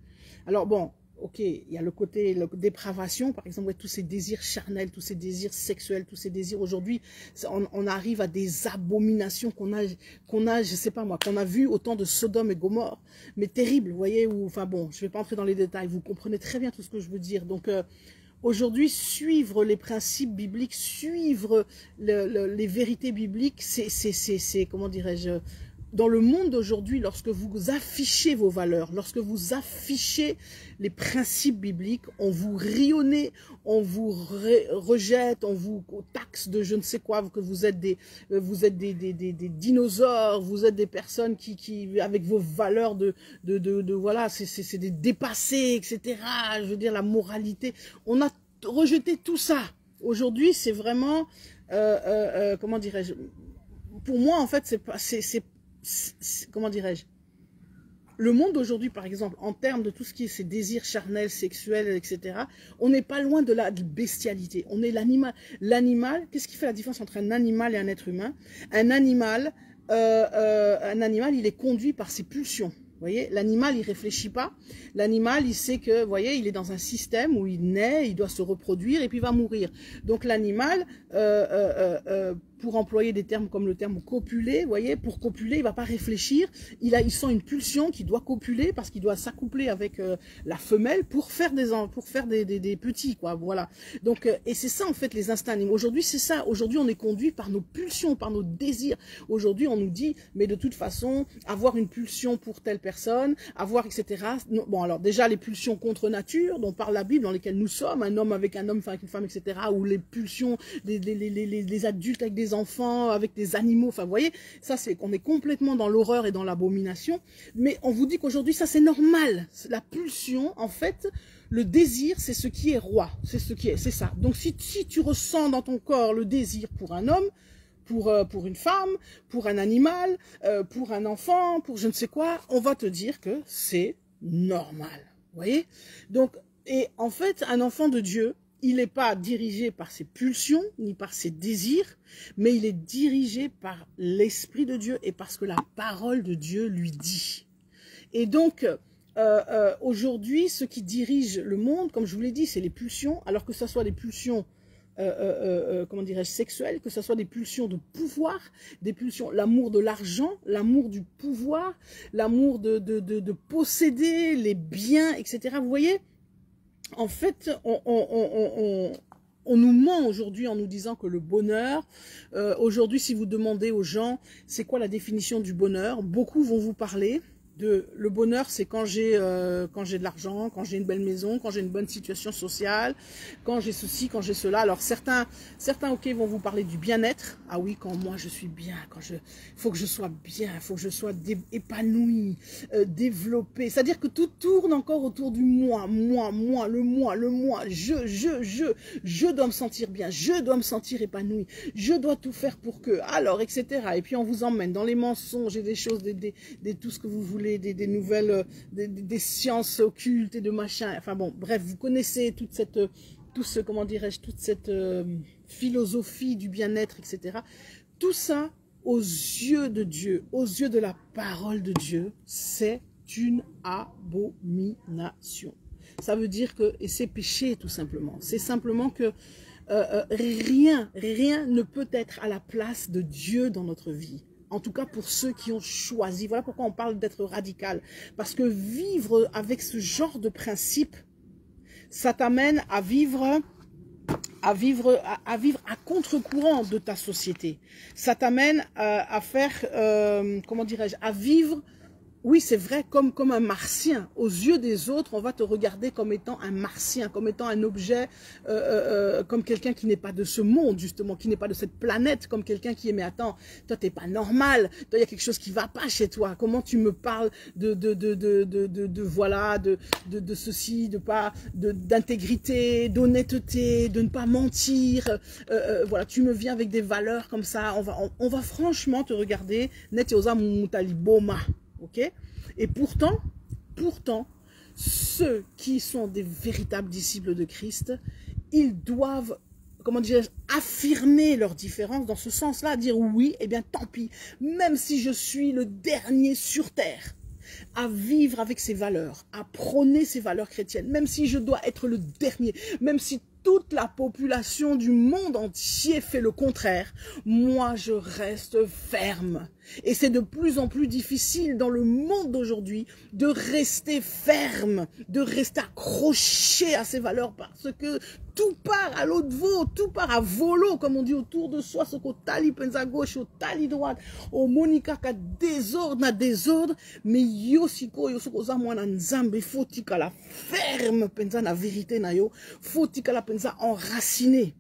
alors bon, ok, il y a le côté dépravation, par exemple, ouais, tous ces désirs charnels, tous ces désirs sexuels, tous ces désirs aujourd'hui, on arrive à des abominations qu'on a, je sais pas moi, qu'on a vu au temps de Sodome et Gomorrhe, mais terrible, vous voyez, ou, enfin bon, je vais pas entrer dans les détails, vous comprenez très bien tout ce que je veux dire. Donc, aujourd'hui, suivre les principes bibliques, suivre les vérités bibliques, c'est comment dirais-je, dans le monde d'aujourd'hui, lorsque vous affichez vos valeurs, lorsque vous affichez les principes bibliques, on vous rionne, on vous rejette, on vous taxe de je ne sais quoi, que vous êtes des dinosaures, vous êtes des personnes qui avec vos valeurs voilà, c'est des dépassés, etc. Je veux dire, la moralité. On a rejeté tout ça. Aujourd'hui, c'est vraiment, comment dirais-je, pour moi, en fait, comment dirais-je, le monde d'aujourd'hui, par exemple, en termes de tout ce qui est ces désirs charnels, sexuels, etc., on n'est pas loin de la bestialité. On est l'animal. L'animal, qu'est-ce qui fait la différence entre un animal et un être humain? Un animal, il est conduit par ses pulsions. Vous voyez, l'animal, il réfléchit pas. L'animal, il sait que, vous voyez, il est dans un système où il naît, il doit se reproduire et puis il va mourir. Donc l'animal, pour employer des termes comme le terme copuler, vous voyez, pour copuler, il va pas réfléchir. Il sent une pulsion qu'il doit copuler parce qu'il doit s'accoupler avec la femelle pour faire des petits, quoi. Voilà. Donc, et c'est ça en fait les instincts animaux. Aujourd'hui, c'est ça. Aujourd'hui, on est conduit par nos pulsions, par nos désirs. Aujourd'hui, on nous dit, mais de toute façon, avoir une pulsion pour telle personne, avoir, etc. Bon, alors déjà, les pulsions contre nature, dont parle la Bible, dans lesquelles nous sommes, un homme avec un homme, femme avec une femme, etc., ou les pulsions des adultes avec des enfants, avec des animaux, enfin, vous voyez, ça, c'est qu'on est complètement dans l'horreur et dans l'abomination, mais on vous dit qu'aujourd'hui, ça, c'est normal. La pulsion, en fait, le désir, c'est ce qui est roi, c'est ça. Donc, si tu ressens dans ton corps le désir pour un homme, pour une femme, pour un animal, pour un enfant, pour je ne sais quoi, on va te dire que c'est normal. Vous voyez? Donc, et en fait, un enfant de Dieu, il n'est pas dirigé par ses pulsions, ni par ses désirs, mais il est dirigé par l'Esprit de Dieu et parce que la parole de Dieu lui dit. Et donc, aujourd'hui, ce qui dirige le monde, comme je vous l'ai dit, c'est les pulsions, alors que ce soit des pulsions comment dirais-je, sexuelles, que ce soit des pulsions de pouvoir, des pulsions, l'amour de l'argent, l'amour du pouvoir, l'amour de posséder les biens, etc. Vous voyez, en fait, on nous ment aujourd'hui en nous disant que le bonheur, aujourd'hui, si vous demandez aux gens, c'est quoi la définition du bonheur, beaucoup vont vous parler le bonheur, c'est quand j'ai de l'argent, quand j'ai une belle maison, quand j'ai une bonne situation sociale, quand j'ai ceci, quand j'ai cela. Alors certains ok, vont vous parler du bien-être. Ah oui, quand moi je suis bien, faut que je sois bien, faut que je sois épanoui, développé. C'est-à-dire que tout tourne encore autour du moi, le moi. Je dois me sentir bien, je dois me sentir épanoui, je dois tout faire pour que, alors, etc. Et puis on vous emmène dans les mensonges et des choses, tout ce que vous voulez, des nouvelles, des sciences occultes et de machin. Enfin bon, bref, vous connaissez toute cette comment dirais-je, toute cette philosophie du bien-être, etc. Tout ça, aux yeux de Dieu, aux yeux de la parole de Dieu, c'est une abomination. Ça veut dire que, et c'est péché tout simplement, c'est simplement que rien ne peut être à la place de Dieu dans notre vie. En tout cas pour ceux qui ont choisi. Voilà pourquoi on parle d'être radical. Parce que vivre avec ce genre de principe, ça t'amène à vivre à contre-courant de ta société. Ça t'amène à faire, comment dirais-je, à vivre. Oui, c'est vrai, comme un martien. Aux yeux des autres, on va te regarder comme étant un martien, comme étant un objet, comme quelqu'un qui n'est pas de ce monde, justement, qui n'est pas de cette planète, comme quelqu'un qui est, mais attends, toi, t'es pas normal, toi, il y a quelque chose qui va pas chez toi. Comment tu me parles voilà, de ceci, d'intégrité, d'honnêteté, de ne pas mentir, voilà, tu me viens avec des valeurs comme ça, on va franchement te regarder, net yosa mutaliboma. Ok? Et pourtant, ceux qui sont des véritables disciples de Christ, ils doivent, comment dirais-je, affirmer leur différence dans ce sens-là, dire oui, eh bien tant pis, même si je suis le dernier sur terre, à vivre avec ces valeurs, à prôner ces valeurs chrétiennes, même si je dois être le dernier, même si toute la population du monde entier fait le contraire, moi je reste ferme. Et c'est de plus en plus difficile dans le monde d'aujourd'hui de rester ferme, de rester accroché à ces valeurs parce que tout part à l'autre veau, tout part à volo, comme on dit autour de soi, ce qu'au tali pensa gauche, au tali droite, au monica ka désordre, na désordre, mais yo siko, yo soko za mwana nzambe, faut tika la ferme pensa na vérité na yo, faut tika la pensa enraciné.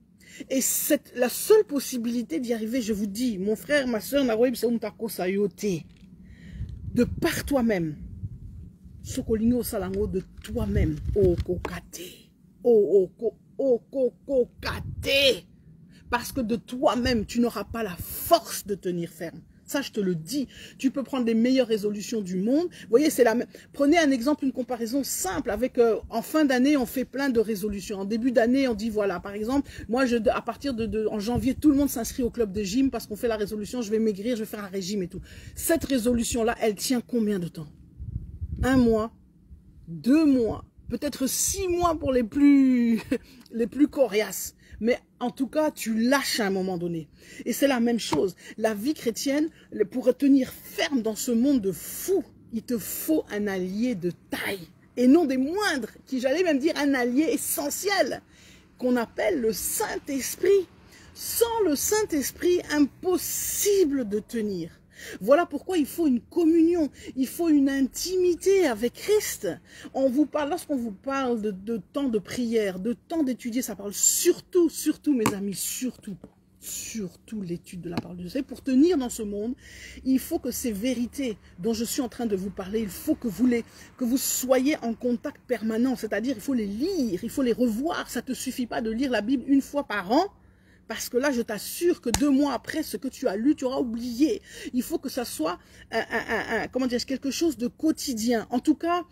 Et c'est la seule possibilité d'y arriver, je vous dis, mon frère, ma soeur, de par toi-même, sokolingo salango de toi-même, parce que de toi-même, tu n'auras pas la force de tenir ferme. Ça, je te le dis. Tu peux prendre les meilleures résolutions du monde. Vous voyez, c'est la même. Prenez un exemple, une comparaison simple avec, en fin d'année, on fait plein de résolutions. En début d'année, on dit, voilà, par exemple, moi, à partir en janvier, tout le monde s'inscrit au club de gym parce qu'on fait la résolution, je vais maigrir, je vais faire un régime et tout. Cette résolution-là, elle tient combien de temps? 1 mois, 2 mois, peut-être 6 mois pour les plus coriaces. Mais en tout cas, tu lâches à un moment donné. Et c'est la même chose. La vie chrétienne, pour tenir ferme dans ce monde de fous, il te faut un allié de taille. Et non des moindres, qui j'allais même dire un allié essentiel, qu'on appelle le Saint-Esprit. Sans le Saint-Esprit, impossible de tenir. Voilà pourquoi il faut une communion, il faut une intimité avec Christ. Lorsqu'on vous parle de temps de prière, de temps d'étudier, ça parle surtout, mes amis, surtout l'étude de la parole de Dieu. Pour tenir dans ce monde, il faut que ces vérités dont je suis en train de vous parler, il faut que vous soyez en contact permanent, c'est-à-dire il faut les lire, il faut les revoir. Ça ne te suffit pas de lire la Bible 1 fois par an, parce que là, je t'assure que 2 mois après, ce que tu as lu, tu auras oublié. Il faut que ça soit comment dire, quelque chose de quotidien. En tout cas,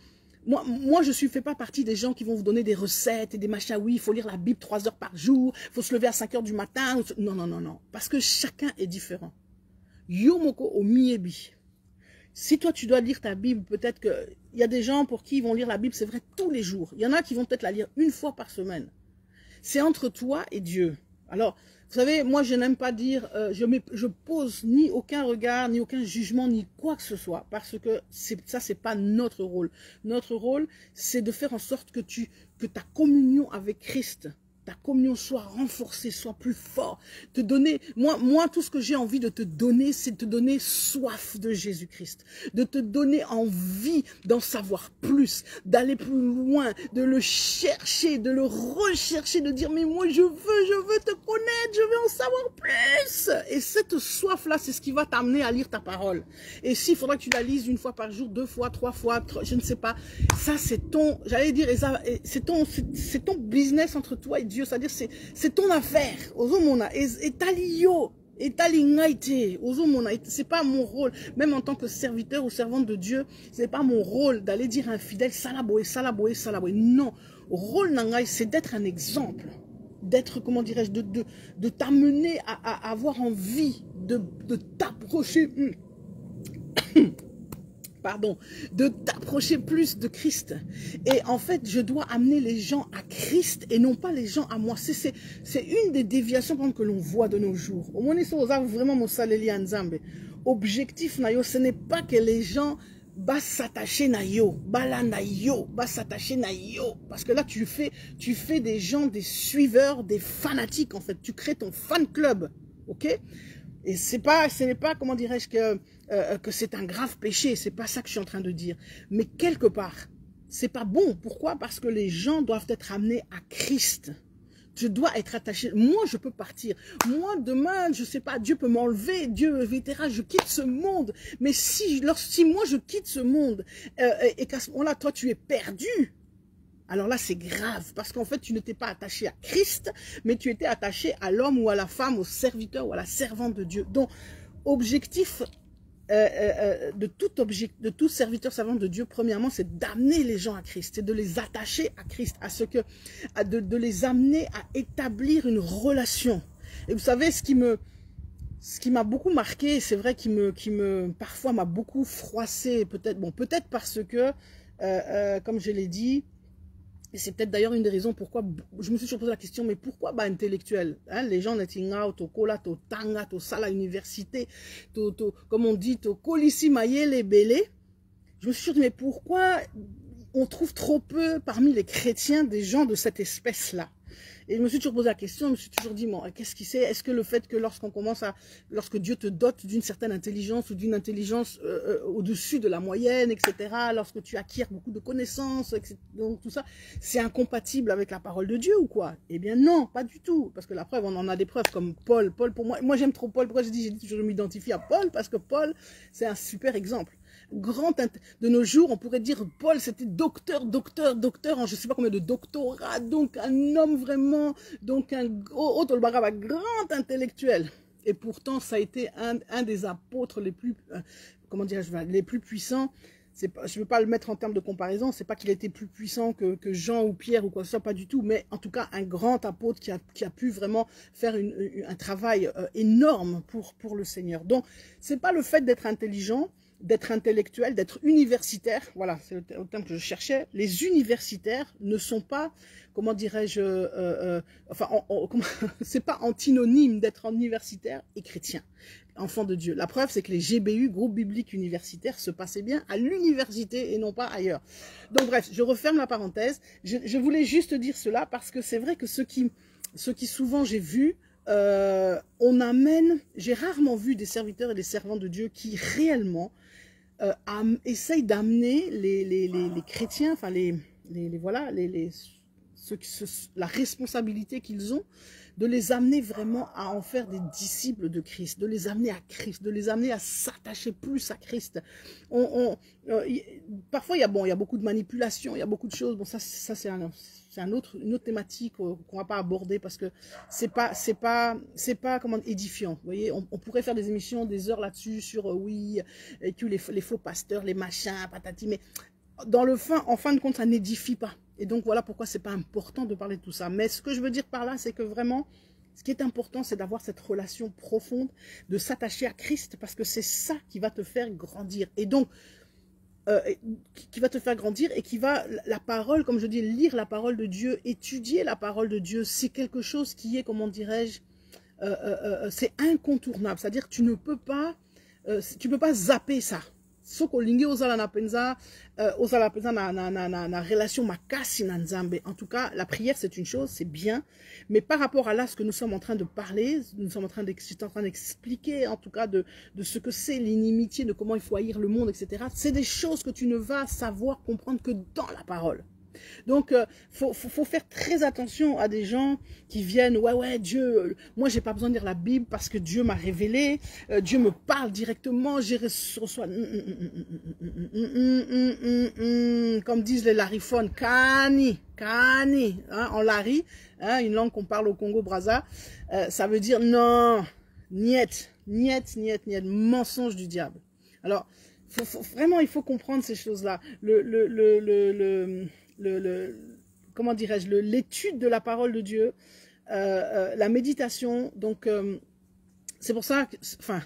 moi je ne fais pas partie des gens qui vont vous donner des recettes et des machins. Oui, il faut lire la Bible 3 heures par jour, il faut se lever à 5 heures du matin. Non, non, non, non. Parce que chacun est différent. Yomoko o miebi. Si toi, tu dois lire ta Bible, peut-être qu'il y a des gens pour qui ils vont lire la Bible, c'est vrai, tous les jours. Il y en a qui vont peut-être la lire 1 fois par semaine. C'est entre toi et Dieu. Alors, vous savez, moi, je n'aime pas dire, je pose ni aucun regard, ni aucun jugement, ni quoi que ce soit, parce que ça, c'est pas notre rôle. Notre rôle, c'est de faire en sorte que ta communion avec Christ, ta communion soit renforcée, soit plus forte. Te donner, moi, tout ce que j'ai envie de te donner, c'est de te donner soif de Jésus-Christ, de te donner envie d'en savoir plus, d'aller plus loin, de le chercher, de le rechercher, de dire mais moi je veux te connaître, je veux en savoir plus. Et cette soif-là, c'est ce qui va t'amener à lire ta parole. Et s'il faudra que tu la lises 1 fois par jour, 2 fois, 3 fois, je ne sais pas, ça c'est ton, j'allais dire, c'est ton business entre toi et Dieu. C'est-à-dire c'est ton affaire. C'est pas mon rôle, même en tant que serviteur ou servante de Dieu, c'est pas mon rôle d'aller dire à un fidèle salaboé. Non, rôle nangai, c'est d'être un exemple, d'être, comment dirais-je, de t'amener à avoir envie de t'approcher, pardon, de t'approcher plus de Christ. Et en fait, je dois amener les gens à Christ et non pas les gens à moi. C'est une des déviations que l'on voit de nos jours. Au moins, vraiment mon saléli nzambe. Objectif nayo, ce n'est pas que les gens va s'attacher na yo, bala na yo, va s'attacher na yo, parce que là tu fais des gens, des suiveurs, des fanatiques en fait, tu crées ton fan club, ok? Et ce n'est pas, comment dirais-je, que c'est un grave péché, c'est pas ça que je suis en train de dire, mais quelque part, c'est pas bon. Pourquoi? Parce que les gens doivent être amenés à Christ. Je dois être attaché. Moi, je peux partir. Moi, demain, je sais pas, Dieu peut m'enlever, Dieu, etc. Je quitte ce monde. Mais si moi, je quitte ce monde et qu'à ce moment-là, toi, tu es perdu, alors là, c'est grave. Parce qu'en fait, tu n'étais pas attaché à Christ, mais tu étais attaché à l'homme ou à la femme, au serviteur ou à la servante de Dieu. Donc, objectif de tout serviteur servant de Dieu, premièrement, c'est d'amener les gens à Christ, c'est de les attacher à Christ, de les amener à établir une relation. Et vous savez, ce qui m'a beaucoup marqué, c'est vrai, parfois m'a beaucoup froissé, peut-être parce que, comme je l'ai dit, et c'est peut-être d'ailleurs une des raisons pourquoi je me suis toujours posé la question, mais pourquoi intellectuel, hein, les gens n'etinga au kola to tanga to sala université comme on dit to kolisi mayele belé. Je me suis toujours dit, mais pourquoi on trouve trop peu parmi les chrétiens des gens de cette espèce là? Et je me suis toujours posé la question, je me suis toujours dit, bon, qu'est-ce qui c'est? Est-ce que le fait que lorsque Dieu te dote d'une certaine intelligence ou d'une intelligence au-dessus de la moyenne, etc., lorsque tu acquiers beaucoup de connaissances, etc., donc tout ça, c'est incompatible avec la parole de Dieu ou quoi? Eh bien non, pas du tout. Parce que la preuve, on en a des preuves comme Paul. Paul, pour moi j'aime trop Paul. Pourquoi j'ai dit je m'identifie à Paul? Parce que Paul, c'est un super exemple. De nos jours, on pourrait dire Paul, c'était docteur, en je ne sais pas combien de doctorats, donc un homme vraiment, donc un grand intellectuel. Et pourtant, ça a été un des apôtres les plus, comment dirais-je, les plus puissants. Je ne veux pas le mettre en termes de comparaison, c'est pas qu'il était plus puissant que Jean ou Pierre ou quoi que ce soit, pas du tout, mais en tout cas un grand apôtre qui a pu vraiment faire un travail énorme pour le Seigneur. Donc, c'est pas le fait d'être intelligent, d'être intellectuel, d'être universitaire, voilà, c'est le terme que je cherchais. Les universitaires ne sont pas, comment dirais-je, c'est pas antinonyme d'être universitaire et chrétien, enfant de Dieu. La preuve, c'est que les GBU, groupes bibliques universitaires, se passaient bien à l'université et non pas ailleurs. Donc bref, je referme la parenthèse. Je voulais juste dire cela parce que c'est vrai que ce qui souvent j'ai vu, j'ai rarement vu des serviteurs et des servantes de Dieu qui réellement essayent d'amener les chrétiens, enfin la responsabilité qu'ils ont, de les amener vraiment à en faire des disciples de Christ, de les amener à Christ, de les amener à s'attacher plus à Christ. Parfois, il y a beaucoup de manipulation, il y a beaucoup de choses. Bon, ça c'est une autre thématique qu'on va pas aborder parce que c'est pas comment édifiant. Vous voyez, on pourrait faire des émissions, des heures là-dessus sur oui, et tous les faux pasteurs, les machins, patati, mais en fin de compte, ça n'édifie pas. Et donc, voilà pourquoi c'est pas important de parler de tout ça. Mais ce que je veux dire par là, c'est que vraiment, ce qui est important, c'est d'avoir cette relation profonde, de s'attacher à Christ, parce que c'est ça qui va te faire grandir. Et donc, qui va te faire grandir et la parole, comme je dis, lire la parole de Dieu, étudier la parole de Dieu, c'est quelque chose qui est, comment dirais-je, c'est incontournable. C'est-à-dire que tu ne peux pas zapper ça. Sokolingi ozala na penza na relation makasi na Nzambe. En tout cas, la prière c'est une chose, c'est bien, mais par rapport à là ce que nous sommes en train de parler, je suis en train d'expliquer en tout cas de ce que c'est l'inimitié, de comment il faut haïr le monde, etc. C'est des choses que tu ne vas savoir comprendre que dans la parole. Donc, faut faire très attention à des gens qui viennent, ouais, Dieu, moi, j'ai pas besoin de lire la Bible parce que Dieu m'a révélé, Dieu me parle directement, j'ai reçois, comme disent les lariphones, kani, hein, en lari, hein, une langue qu'on parle au Congo-Brazza, ça veut dire non, niet, mensonge du diable. Alors, vraiment, il faut comprendre ces choses-là. comment dirais-je, l'étude de la parole de Dieu, la méditation. Donc, c'est pour ça que, enfin,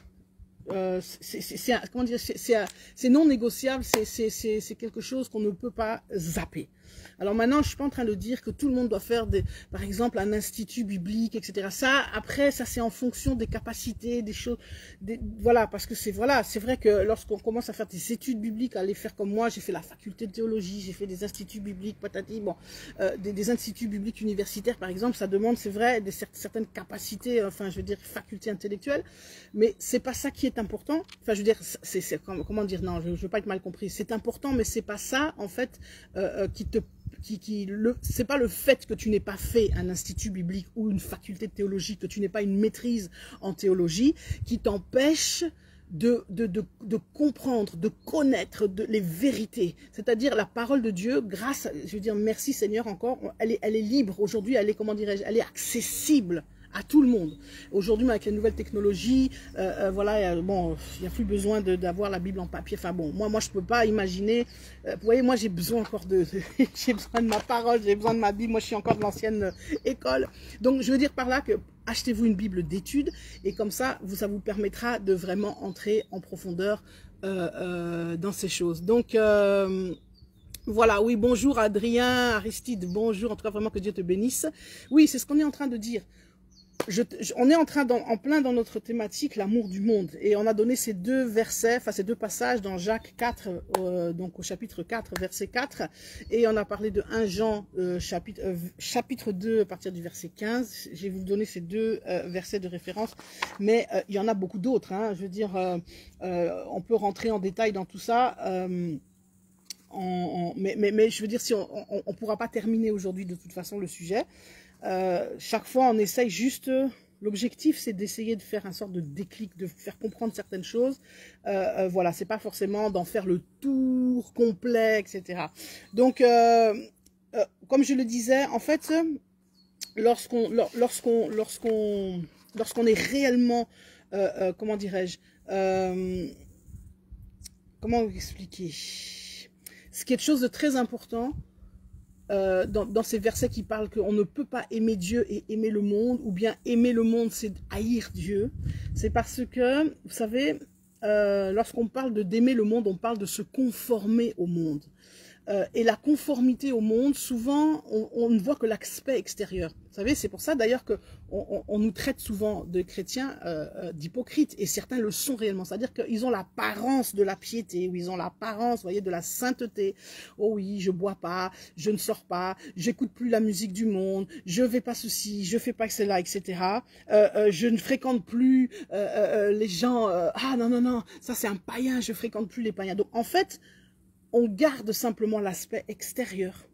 comment dire, c'est non négociable, c'est quelque chose qu'on ne peut pas zapper. Alors maintenant, je suis pas en train de dire que tout le monde doit faire par exemple un institut biblique, etc. Ça, après, ça c'est en fonction des capacités, des choses, voilà, parce que c'est vrai que lorsqu'on commence à faire des études bibliques, à les faire comme moi, j'ai fait la faculté de théologie, j'ai fait des instituts bibliques, patati, bon, des instituts bibliques universitaires par exemple, ça demande, c'est vrai, certaines capacités, enfin, je veux dire, facultés intellectuelles, mais c'est pas ça qui est important. Enfin, je veux dire, comment dire, non, je veux pas être mal compris. C'est important, mais c'est pas ça, en fait, c'est pas le fait que tu n'aies pas fait un institut biblique ou une faculté de théologie, que tu n'aies pas une maîtrise en théologie, qui t'empêche de comprendre, de connaître les vérités. C'est-à-dire la parole de Dieu, grâce, je veux dire, merci Seigneur encore, elle est libre. Aujourd'hui, elle est, comment dirais-je, elle est accessible à tout le monde. Aujourd'hui, avec les nouvelles technologies, voilà, bon, il n'y a plus besoin d'avoir la Bible en papier. Enfin bon, moi je peux pas imaginer. Vous voyez, moi j'ai besoin encore j'ai besoin de ma parole, j'ai besoin de ma Bible. Moi, je suis encore de l'ancienne école. Donc, je veux dire par là que achetez-vous une Bible d'études et comme ça vous permettra de vraiment entrer en profondeur dans ces choses. Donc voilà, oui, bonjour Adrien, Aristide, bonjour. En tout cas, vraiment que Dieu te bénisse. Oui, c'est ce qu'on est en train de dire. On est en plein dans notre thématique, l'amour du monde. Et on a donné ces deux versets, enfin ces deux passages dans Jacques 4, donc au chapitre 4, verset 4. Et on a parlé de 1 Jean, chapitre 2, à partir du verset 15. Je vais vous donner ces deux versets de référence. Mais il y en a beaucoup d'autres. Hein. Je veux dire, on peut rentrer en détail dans tout ça. Mais je veux dire, si on pourra pas terminer aujourd'hui de toute façon le sujet. Chaque fois on essaye juste, l'objectif c'est d'essayer de faire un sorte de déclic, de faire comprendre certaines choses, voilà, c'est pas forcément d'en faire le tour complet, etc. Donc comme je le disais, en fait, lorsqu'on est réellement, comment dirais-je, comment vous expliquer, c'est quelque chose de très important. Dans ces versets qui parlent qu'on ne peut pas aimer Dieu et aimer le monde, ou bien aimer le monde c'est haïr Dieu, c'est parce que, vous savez, lorsqu'on parle d'aimer le monde, on parle de se conformer au monde. Et la conformité au monde, souvent, on ne voit que l'aspect extérieur. Vous savez, c'est pour ça d'ailleurs qu'on nous traite souvent de chrétiens d'hypocrites, et certains le sont réellement. C'est-à-dire qu'ils ont l'apparence de la piété, ou ils ont l'apparence, vous voyez, de la sainteté. Oh oui, je bois pas, je ne sors pas, j'écoute plus la musique du monde, je vais pas ceci, je fais pas cela, etc. Je ne fréquente plus les gens. Ah non, non, non, ça c'est un païen, je fréquente plus les païens. Donc en fait, on garde simplement l'aspect extérieur,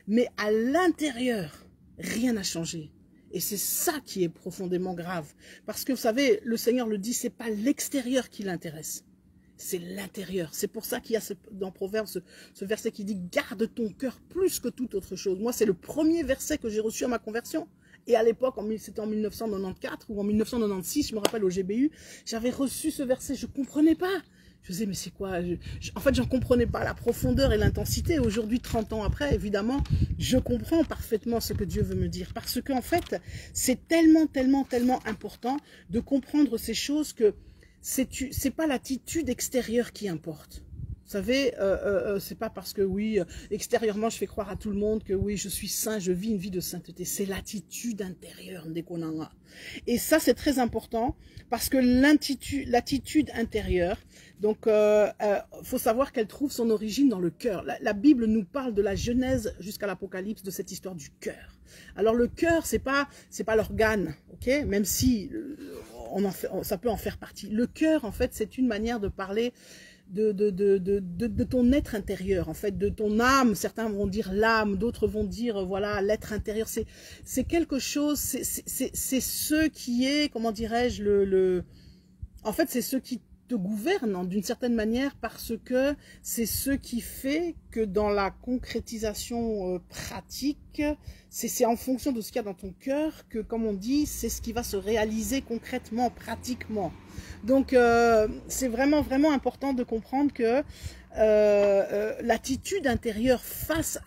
mais à l'intérieur, rien n'a changé. Et c'est ça qui est profondément grave. Parce que vous savez, le Seigneur le dit, c'est pas l'extérieur qui l'intéresse, c'est l'intérieur. C'est pour ça qu'il y a dans Proverbes ce verset qui dit « Garde ton cœur plus que toute autre chose ». Moi, c'est le premier verset que j'ai reçu à ma conversion. Et à l'époque, c'était en 1994 ou en 1996, je me rappelle au GBU, j'avais reçu ce verset, je ne comprenais pas. Je me disais, mais c'est quoi? En fait, j'en comprenais pas la profondeur et l'intensité. Aujourd'hui, 30 ans après, évidemment, je comprends parfaitement ce que Dieu veut me dire. Parce qu'en fait, c'est tellement, tellement, tellement important de comprendre ces choses que c'est pas l'attitude extérieure qui importe. Vous savez, c'est pas parce que oui, extérieurement, je fais croire à tout le monde que oui, je suis saint, je vis une vie de sainteté. C'est l'attitude intérieure dès qu'on en a. Et ça, c'est très important parce que l'attitude intérieure, donc, faut savoir qu'elle trouve son origine dans le cœur. La Bible nous parle de la Genèse jusqu'à l'Apocalypse, de cette histoire du cœur. Alors, le cœur, c'est pas l'organe, ok? Même si ça peut en faire partie. Le cœur, en fait, c'est une manière de parler de ton être intérieur, en fait, de ton âme. Certains vont dire l'âme, d'autres vont dire, voilà, l'être intérieur. C'est quelque chose, c'est ce qui est, comment dirais-je, en fait, c'est ce qui te gouverne d'une certaine manière, parce que c'est ce qui fait que dans la concrétisation pratique, c'est en fonction de ce qu'il y a dans ton cœur que, comme on dit, c'est ce qui va se réaliser concrètement, pratiquement. Donc, c'est vraiment, vraiment important de comprendre que l'attitude intérieure face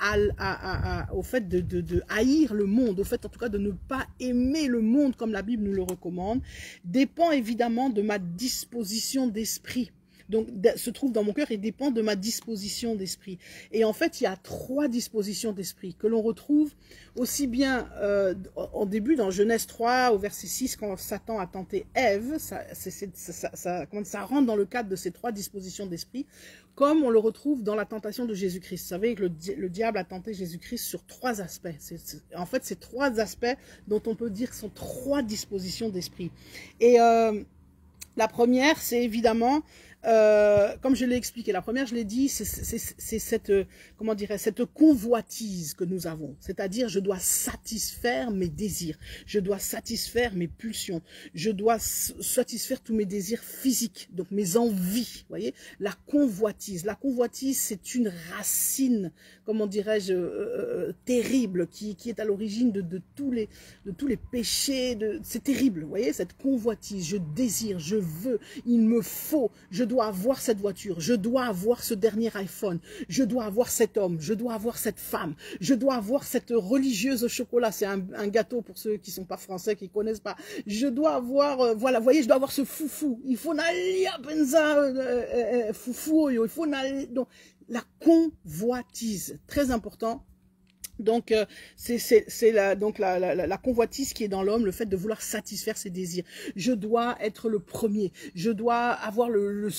au fait de haïr le monde, au fait en tout cas de ne pas aimer le monde comme la Bible nous le recommande, dépend évidemment de ma disposition d'esprit. Donc, se trouve dans mon cœur et dépend de ma disposition d'esprit. Et en fait, il y a 3 dispositions d'esprit que l'on retrouve aussi bien en début dans Genèse 3 au verset 6 quand Satan a tenté Ève, ça rentre dans le cadre de ces 3 dispositions d'esprit, comme on le retrouve dans la tentation de Jésus-Christ. Vous savez que le diable a tenté Jésus-Christ sur 3 aspects. En fait, c'est 3 aspects dont on peut dire que sont 3 dispositions d'esprit. Et la première, c'est évidemment, comme je l'ai expliqué, la première, je l'ai dit, c'est cette, comment dirais, cette convoitise que nous avons. C'est-à-dire, je dois satisfaire mes désirs, je dois satisfaire mes pulsions, je dois satisfaire tous mes désirs physiques, donc mes envies, vous voyez. La convoitise, c'est une racine, comment dirais-je, terrible, qui est à l'origine de tous les péchés, c'est terrible, vous voyez, cette convoitise, je désire, je veux, il me faut, je dois avoir cette voiture, je dois avoir ce dernier iPhone, je dois avoir cet homme, je dois avoir cette femme, je dois avoir cette religieuse au chocolat, c'est un gâteau pour ceux qui sont pas français, qui connaissent pas, je dois avoir, voilà, vous voyez, je dois avoir ce foufou, il faut n'aller à penza, foufou, il faut n'aller, donc, la convoitise, très important. Donc, c'est la convoitise qui est dans l'homme, le fait de vouloir satisfaire ses désirs. Je dois être le premier, je dois avoir du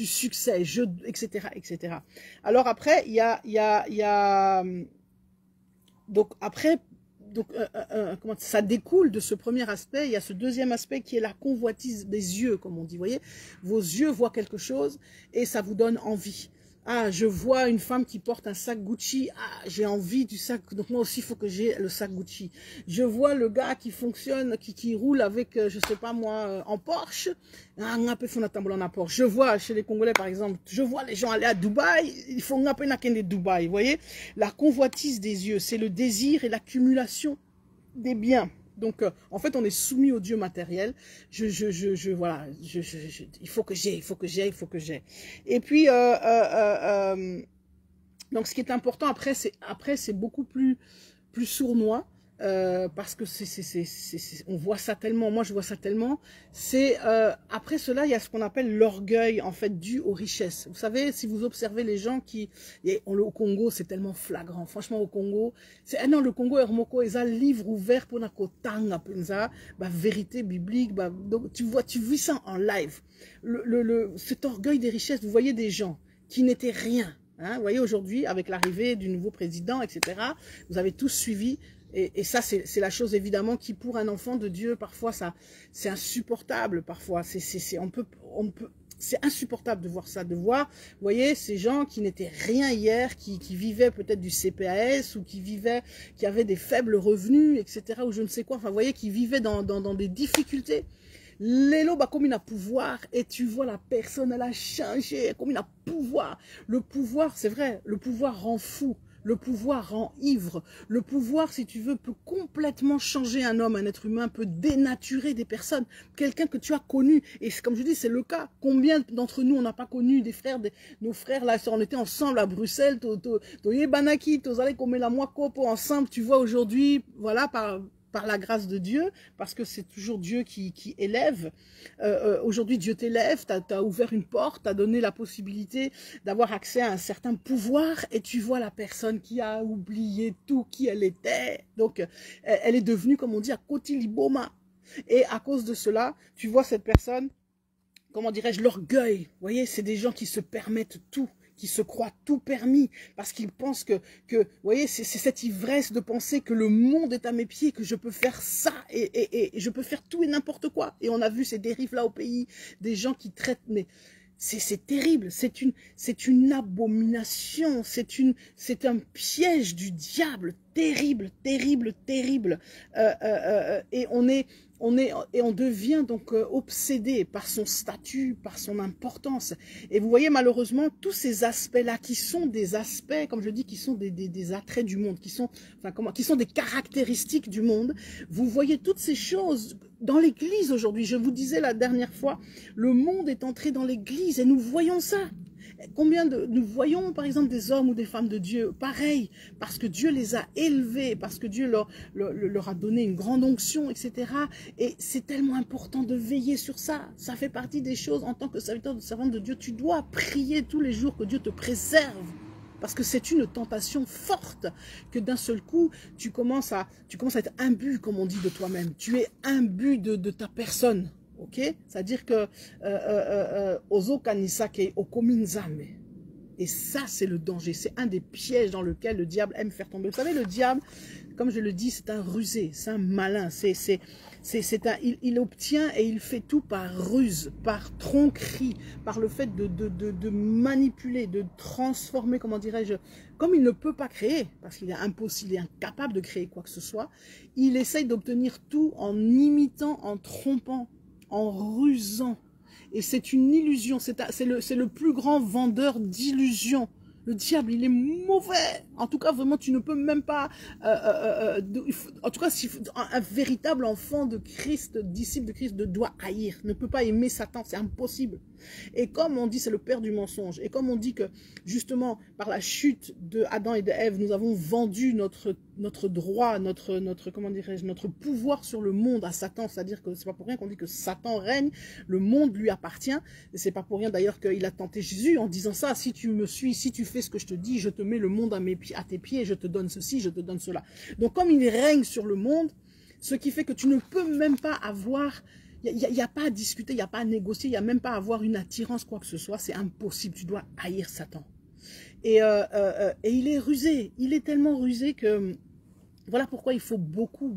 succès, etc., etc. Alors après, il y a donc après, comment ça découle de ce premier aspect. Il y a ce deuxième aspect qui est la convoitise des yeux, comme on dit. Vous voyez, vos yeux voient quelque chose et ça vous donne envie. Ah, je vois une femme qui porte un sac Gucci. Ah, j'ai envie du sac. Donc moi aussi, il faut que j'ai le sac Gucci. Je vois le gars qui fonctionne, qui roule avec, je sais pas moi, en Porsche. Ah, en Porsche. Je vois chez les Congolais, par exemple, je vois les gens aller à Dubaï. Il faut de Dubaï. Vous voyez, la convoitise des yeux, c'est le désir et l'accumulation des biens. Donc, en fait, on est soumis au Dieu matériel. Voilà, il faut que j'ai. Et puis, donc, ce qui est important après, c'est beaucoup plus sournois. Parce que on voit ça tellement, moi je vois ça tellement, après cela il y a ce qu'on appelle l'orgueil en fait dû aux richesses. Vous savez, si vous observez les gens au Congo c'est tellement flagrant, franchement au Congo, non, le Congo Hermoko ils ont livre ouvert pour nakotanga penza, vérité biblique, donc tu vis ça en live, cet orgueil des richesses. Vous voyez des gens qui n'étaient rien, hein, vous voyez aujourd'hui avec l'arrivée du nouveau président, etc., vous avez tous suivi. Et ça, c'est la chose évidemment qui, pour un enfant de Dieu, parfois, c'est insupportable. Parfois, c'est insupportable de voir ça, vous voyez, ces gens qui n'étaient rien hier, qui vivaient peut-être du CPAS ou qui avaient des faibles revenus, etc., ou je ne sais quoi. Enfin, vous voyez, qui vivaient dans des difficultés. Lélo, comme il a pouvoir, et tu vois la personne, elle a changé, comme il a pouvoir. Le pouvoir, c'est vrai, le pouvoir rend fou. Le pouvoir rend ivre. Le pouvoir, si tu veux, peut complètement changer un homme, un être humain, peut dénaturer des personnes. Quelqu'un que tu as connu. Et comme je dis, c'est le cas. Combien d'entre nous, on n'a pas connu des frères, nos frères, là, on était ensemble à Bruxelles, ensemble, tu vois, aujourd'hui, voilà, par la grâce de Dieu, parce que c'est toujours Dieu qui élève. Aujourd'hui, Dieu t'élève, t'as ouvert une porte, t'as donné la possibilité d'avoir accès à un certain pouvoir, et tu vois la personne qui a oublié tout qui elle était. Donc, elle est devenue, comme on dit, à Kotiliboma. Et à cause de cela, tu vois cette personne, comment dirais-je, l'orgueil. Vous voyez, c'est des gens qui se permettent tout, qui se croient tout permis, parce qu'ils pensent que vous voyez, c'est cette ivresse de penser que le monde est à mes pieds, que je peux faire ça, et je peux faire tout et n'importe quoi. Et on a vu ces dérives-là au pays, des gens qui traitent, mais c'est terrible, c'est une abomination, c'est un piège du diable, terrible, terrible, terrible. Et on devient donc obsédé par son statut, par son importance. Et vous voyez malheureusement tous ces aspects-là qui sont des aspects, comme je dis, qui sont des attraits du monde, qui sont des caractéristiques du monde. Vous voyez toutes ces choses dans l'église aujourd'hui. Je vous disais la dernière fois, le monde est entré dans l'église et nous voyons ça. Combien nous voyons par exemple des hommes ou des femmes de Dieu, pareil, parce que Dieu les a élevés, parce que Dieu leur a donné une grande onction, etc. Et c'est tellement important de veiller sur ça. Ça fait partie des choses en tant que serviteur de servante de Dieu. Tu dois prier tous les jours que Dieu te préserve. Parce que c'est une tentation forte que d'un seul coup, tu commences à être imbu, comme on dit, de toi-même. Tu es imbu de ta personne. Ok? C'est-à-dire que ozo kanisake okominzame. Et ça, c'est le danger. C'est un des pièges dans lequel le diable aime faire tomber. Vous savez, le diable, comme je le dis, c'est un rusé, c'est un malin. Il obtient et il fait tout par ruse, par tronquerie, par le fait de manipuler, de transformer, comment dirais-je, comme il ne peut pas créer, parce qu'il est impossible, il est incapable de créer quoi que ce soit, il essaye d'obtenir tout en imitant, en trompant, en rusant. Et c'est une illusion, c'est le plus grand vendeur d'illusions. Le diable, il est mauvais. En tout cas, vraiment, tu ne peux même pas... en tout cas, un véritable enfant de Christ, disciple de Christ, doit haïr. Ne peut pas aimer Satan, c'est impossible. Et comme on dit, c'est le père du mensonge. Et comme on dit que, justement, par la chute de Adam et de Ève, nous avons vendu notre droit, comment dirais-je, notre pouvoir sur le monde à Satan. C'est-à-dire que c'est pas pour rien qu'on dit que Satan règne, le monde lui appartient. Et c'est pas pour rien d'ailleurs qu'il a tenté Jésus en disant ça. Si tu me suis, si tu fais ce que je te dis, je te mets le monde à tes pieds, je te donne ceci, je te donne cela. Donc comme il règne sur le monde, ce qui fait que tu ne peux même pas avoir... Il n'y a pas à discuter, il n'y a pas à négocier, il n'y a même pas à avoir une attirance, quoi que ce soit. C'est impossible, tu dois haïr Satan. Et il est rusé, il est tellement rusé que... Voilà pourquoi il faut beaucoup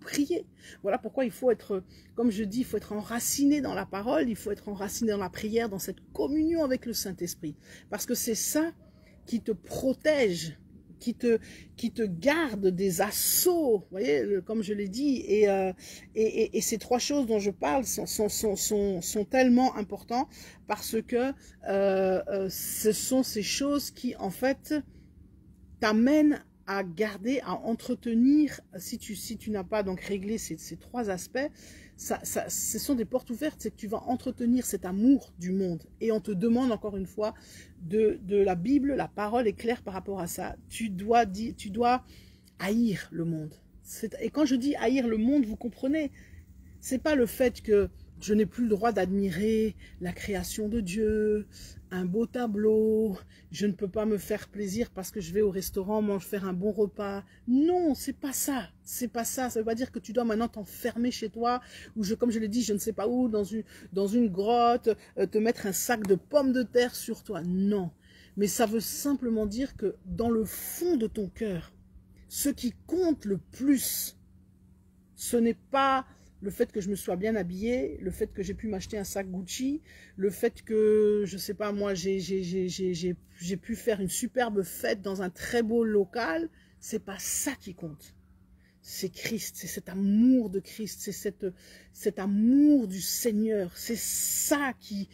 prier. Voilà pourquoi il faut être, comme je dis, il faut être enraciné dans la parole, il faut être enraciné dans la prière, dans cette communion avec le Saint-Esprit. Parce que c'est ça qui te protège, qui te garde des assauts, vous voyez, comme je l'ai dit. Et ces trois choses dont je parle sont tellement importantes parce que ce sont ces choses qui, en fait, t'amènent à garder, à entretenir, si tu n'as pas donc réglé ces trois aspects, ce sont des portes ouvertes, c'est que tu vas entretenir cet amour du monde. Et on te demande encore une fois de la Bible, la parole est claire par rapport à ça. Tu dois haïr le monde. Et quand je dis haïr le monde, vous comprenez, c'est pas le fait que je n'ai plus le droit d'admirer la création de Dieu, un beau tableau, je ne peux pas me faire plaisir parce que je vais au restaurant faire un bon repas. Non, c'est pas ça. C'est pas ça. Ça veut pas dire que tu dois maintenant t'enfermer chez toi ou comme je l'ai dit, je ne sais pas où, dans une grotte, te mettre un sac de pommes de terre sur toi. Non. Mais ça veut simplement dire que dans le fond de ton cœur, ce qui compte le plus, ce n'est pas le fait que je me sois bien habillée, le fait que j'ai pu m'acheter un sac Gucci, le fait que, je sais pas moi, j'ai pu faire une superbe fête dans un très beau local, c'est pas ça qui compte. C'est Christ, c'est cet amour de Christ, c'est cet amour du Seigneur, c'est ça qui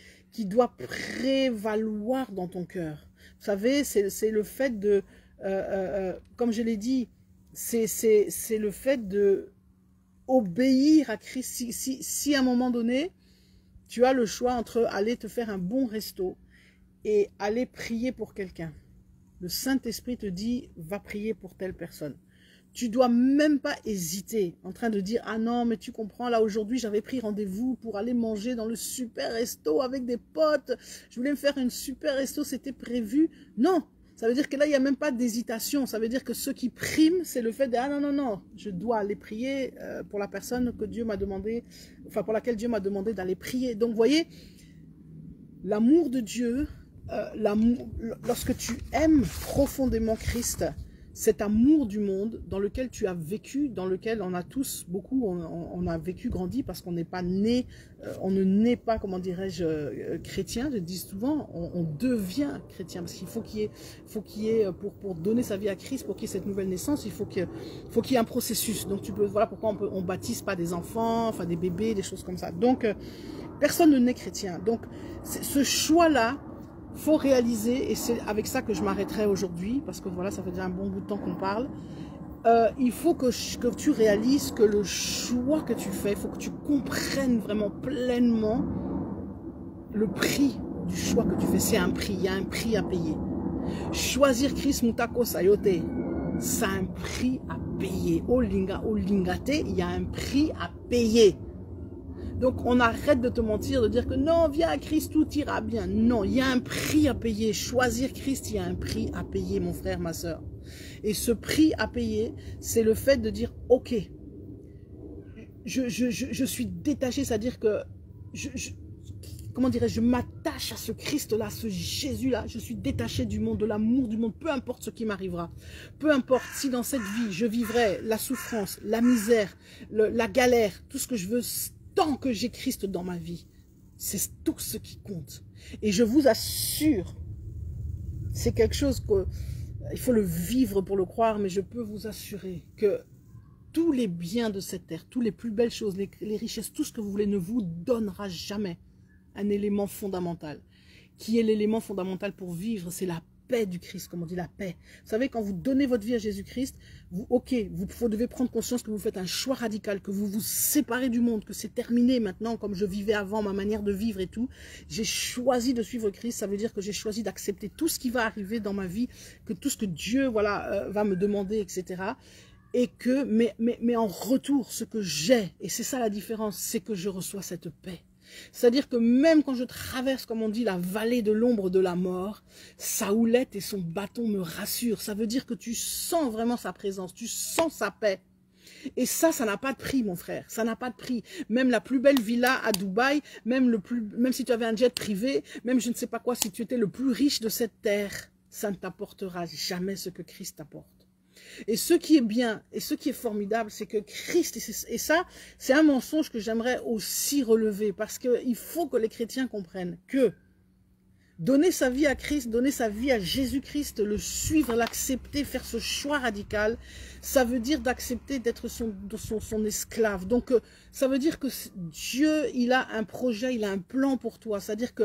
doit prévaloir dans ton cœur. Vous savez, c'est le fait de, comme je l'ai dit, c'est le fait de obéir à Christ. Si à un moment donné, tu as le choix entre aller te faire un bon resto et aller prier pour quelqu'un, le Saint-Esprit te dit, va prier pour telle personne. Tu dois même pas hésiter en train de dire, ah non, mais tu comprends, là aujourd'hui, j'avais pris rendez-vous pour aller manger dans le super resto avec des potes. Je voulais me faire une super resto, c'était prévu. Non. Ça veut dire que là, il n'y a même pas d'hésitation. Ça veut dire que ce qui prime, c'est le fait de « Ah non, non, non, je dois aller prier pour la personne que Dieu m'a demandé, enfin pour laquelle Dieu m'a demandé d'aller prier. » Donc, vous voyez, l'amour de Dieu, lorsque tu aimes profondément Christ, cet amour du monde dans lequel tu as vécu, dans lequel on a tous, beaucoup, on a vécu, grandi, parce qu'on n'est pas né, on ne naît pas, comment dirais-je, chrétien, je dis souvent, on devient chrétien, parce qu'il faut qu'il y ait, pour donner sa vie à Christ, pour qu'il y ait cette nouvelle naissance, il faut qu'il y ait un processus. Donc voilà pourquoi on baptise pas des enfants, enfin des bébés, des choses comme ça. Donc personne ne naît chrétien. Donc ce choix-là, faut réaliser, et c'est avec ça que je m'arrêterai aujourd'hui, parce que voilà, ça fait déjà un bon bout de temps qu'on parle. Il faut que tu réalises que le choix que tu fais, il faut que tu comprennes vraiment pleinement le prix du choix que tu fais. C'est un prix, il y a un prix à payer. Choisir Christ Moutako Sayote, c'est un prix à payer. Au Lingate, il y a un prix à payer. Donc on arrête de te mentir, de dire que non, viens à Christ, tout ira bien. Non, il y a un prix à payer. Choisir Christ, il y a un prix à payer, mon frère, ma soeur. Et ce prix à payer, c'est le fait de dire, ok, je suis détaché, c'est-à-dire que comment dirais-je, je m'attache à ce Christ-là, ce Jésus-là, je suis détaché du monde, de l'amour du monde, peu importe ce qui m'arrivera. Peu importe si dans cette vie, je vivrai la souffrance, la misère, la galère, tout ce que je veux, tant que j'ai Christ dans ma vie, c'est tout ce qui compte. Et je vous assure, c'est quelque chose qu'il faut le vivre pour le croire, mais je peux vous assurer que tous les biens de cette terre, toutes les plus belles choses, les richesses, tout ce que vous voulez ne vous donnera jamais un élément fondamental. Qui est l'élément fondamental pour vivre? C'est la paix du Christ, comme on dit, la paix. Vous savez, quand vous donnez votre vie à Jésus-Christ, vous devez prendre conscience que vous faites un choix radical, que vous vous séparez du monde, que c'est terminé maintenant, comme je vivais avant, ma manière de vivre et tout. J'ai choisi de suivre Christ, ça veut dire que j'ai choisi d'accepter tout ce qui va arriver dans ma vie, que tout ce que Dieu va me demander, etc. Et que, mais en retour, ce que j'ai, et c'est ça la différence, c'est que je reçois cette paix. C'est-à-dire que même quand je traverse, comme on dit, la vallée de l'ombre de la mort, sa houlette et son bâton me rassurent. Ça veut dire que tu sens vraiment sa présence, tu sens sa paix. Et ça n'a pas de prix, mon frère. Ça n'a pas de prix. Même la plus belle villa à Dubaï, même si tu avais un jet privé, même je ne sais pas quoi, si tu étais le plus riche de cette terre, ça ne t'apportera jamais ce que Christ t'apporte. Et ce qui est bien, et ce qui est formidable, c'est que Christ, et ça, c'est un mensonge que j'aimerais aussi relever, parce qu'il faut que les chrétiens comprennent que donner sa vie à Christ, donner sa vie à Jésus-Christ, le suivre, l'accepter, faire ce choix radical, ça veut dire d'accepter d'être son esclave. Donc, ça veut dire que Dieu, il a un projet, il a un plan pour toi. C'est-à-dire que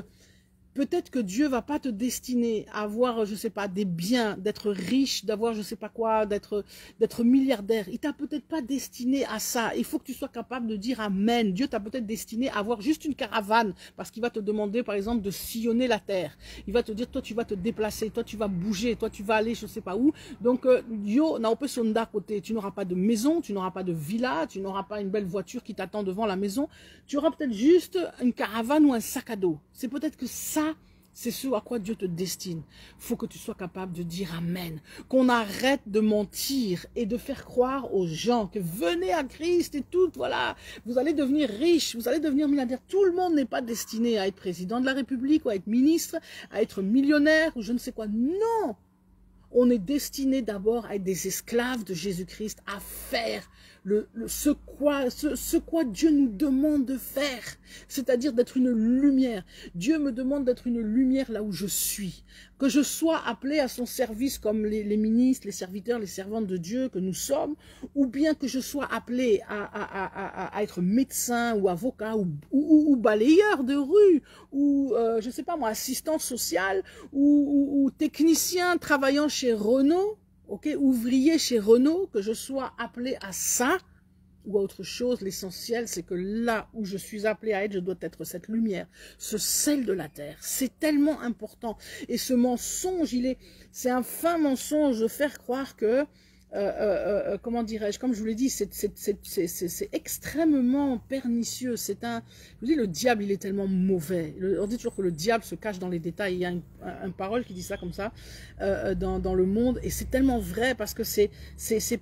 peut-être que Dieu va pas te destiner à avoir, je sais pas, des biens, d'être riche, d'avoir je sais pas quoi, d'être milliardaire. Il t'a peut-être pas destiné à ça. Il faut que tu sois capable de dire amen. Dieu t'a peut-être destiné à avoir juste une caravane, parce qu'il va te demander par exemple de sillonner la terre. Il va te dire, toi tu vas te déplacer, toi tu vas bouger, toi tu vas aller je sais pas où. Donc Dieu n'a pas son d'à côté. Tu n'auras pas de maison, tu n'auras pas de villa, tu n'auras pas une belle voiture qui t'attend devant la maison. Tu auras peut-être juste une caravane ou un sac à dos. C'est peut-être que ça, c'est ce à quoi Dieu te destine. Il faut que tu sois capable de dire amen. Qu'on arrête de mentir et de faire croire aux gens que venez à Christ et tout, voilà, vous allez devenir riche, vous allez devenir milliardaire. Tout le monde n'est pas destiné à être président de la République ou à être ministre, à être millionnaire ou je ne sais quoi. Non! On est destiné d'abord à être des esclaves de Jésus-Christ, à faire ce quoi Dieu nous demande de faire, c'est-à-dire d'être une lumière. Dieu me demande d'être une lumière là où je suis, que je sois appelé à son service comme les ministres, les serviteurs, les servantes de Dieu que nous sommes, ou bien que je sois appelé à être médecin ou avocat ou balayeur de rue, ou je sais pas moi, assistant social ou technicien travaillant chez Renault, ok, ouvrier chez Renault, que je sois appelé à ça ou à autre chose. L'essentiel, c'est que là où je suis appelé à être, je dois être cette lumière, ce sel de la terre. C'est tellement important. Et ce mensonge, c'est un fin mensonge de faire croire que, comment dirais-je, comme je vous l'ai dit, c'est extrêmement pernicieux. Je vous dis, le diable, il est tellement mauvais. On dit toujours que le diable se cache dans les détails. Il y a une parole qui dit ça comme ça dans le monde, et c'est tellement vrai parce que c'est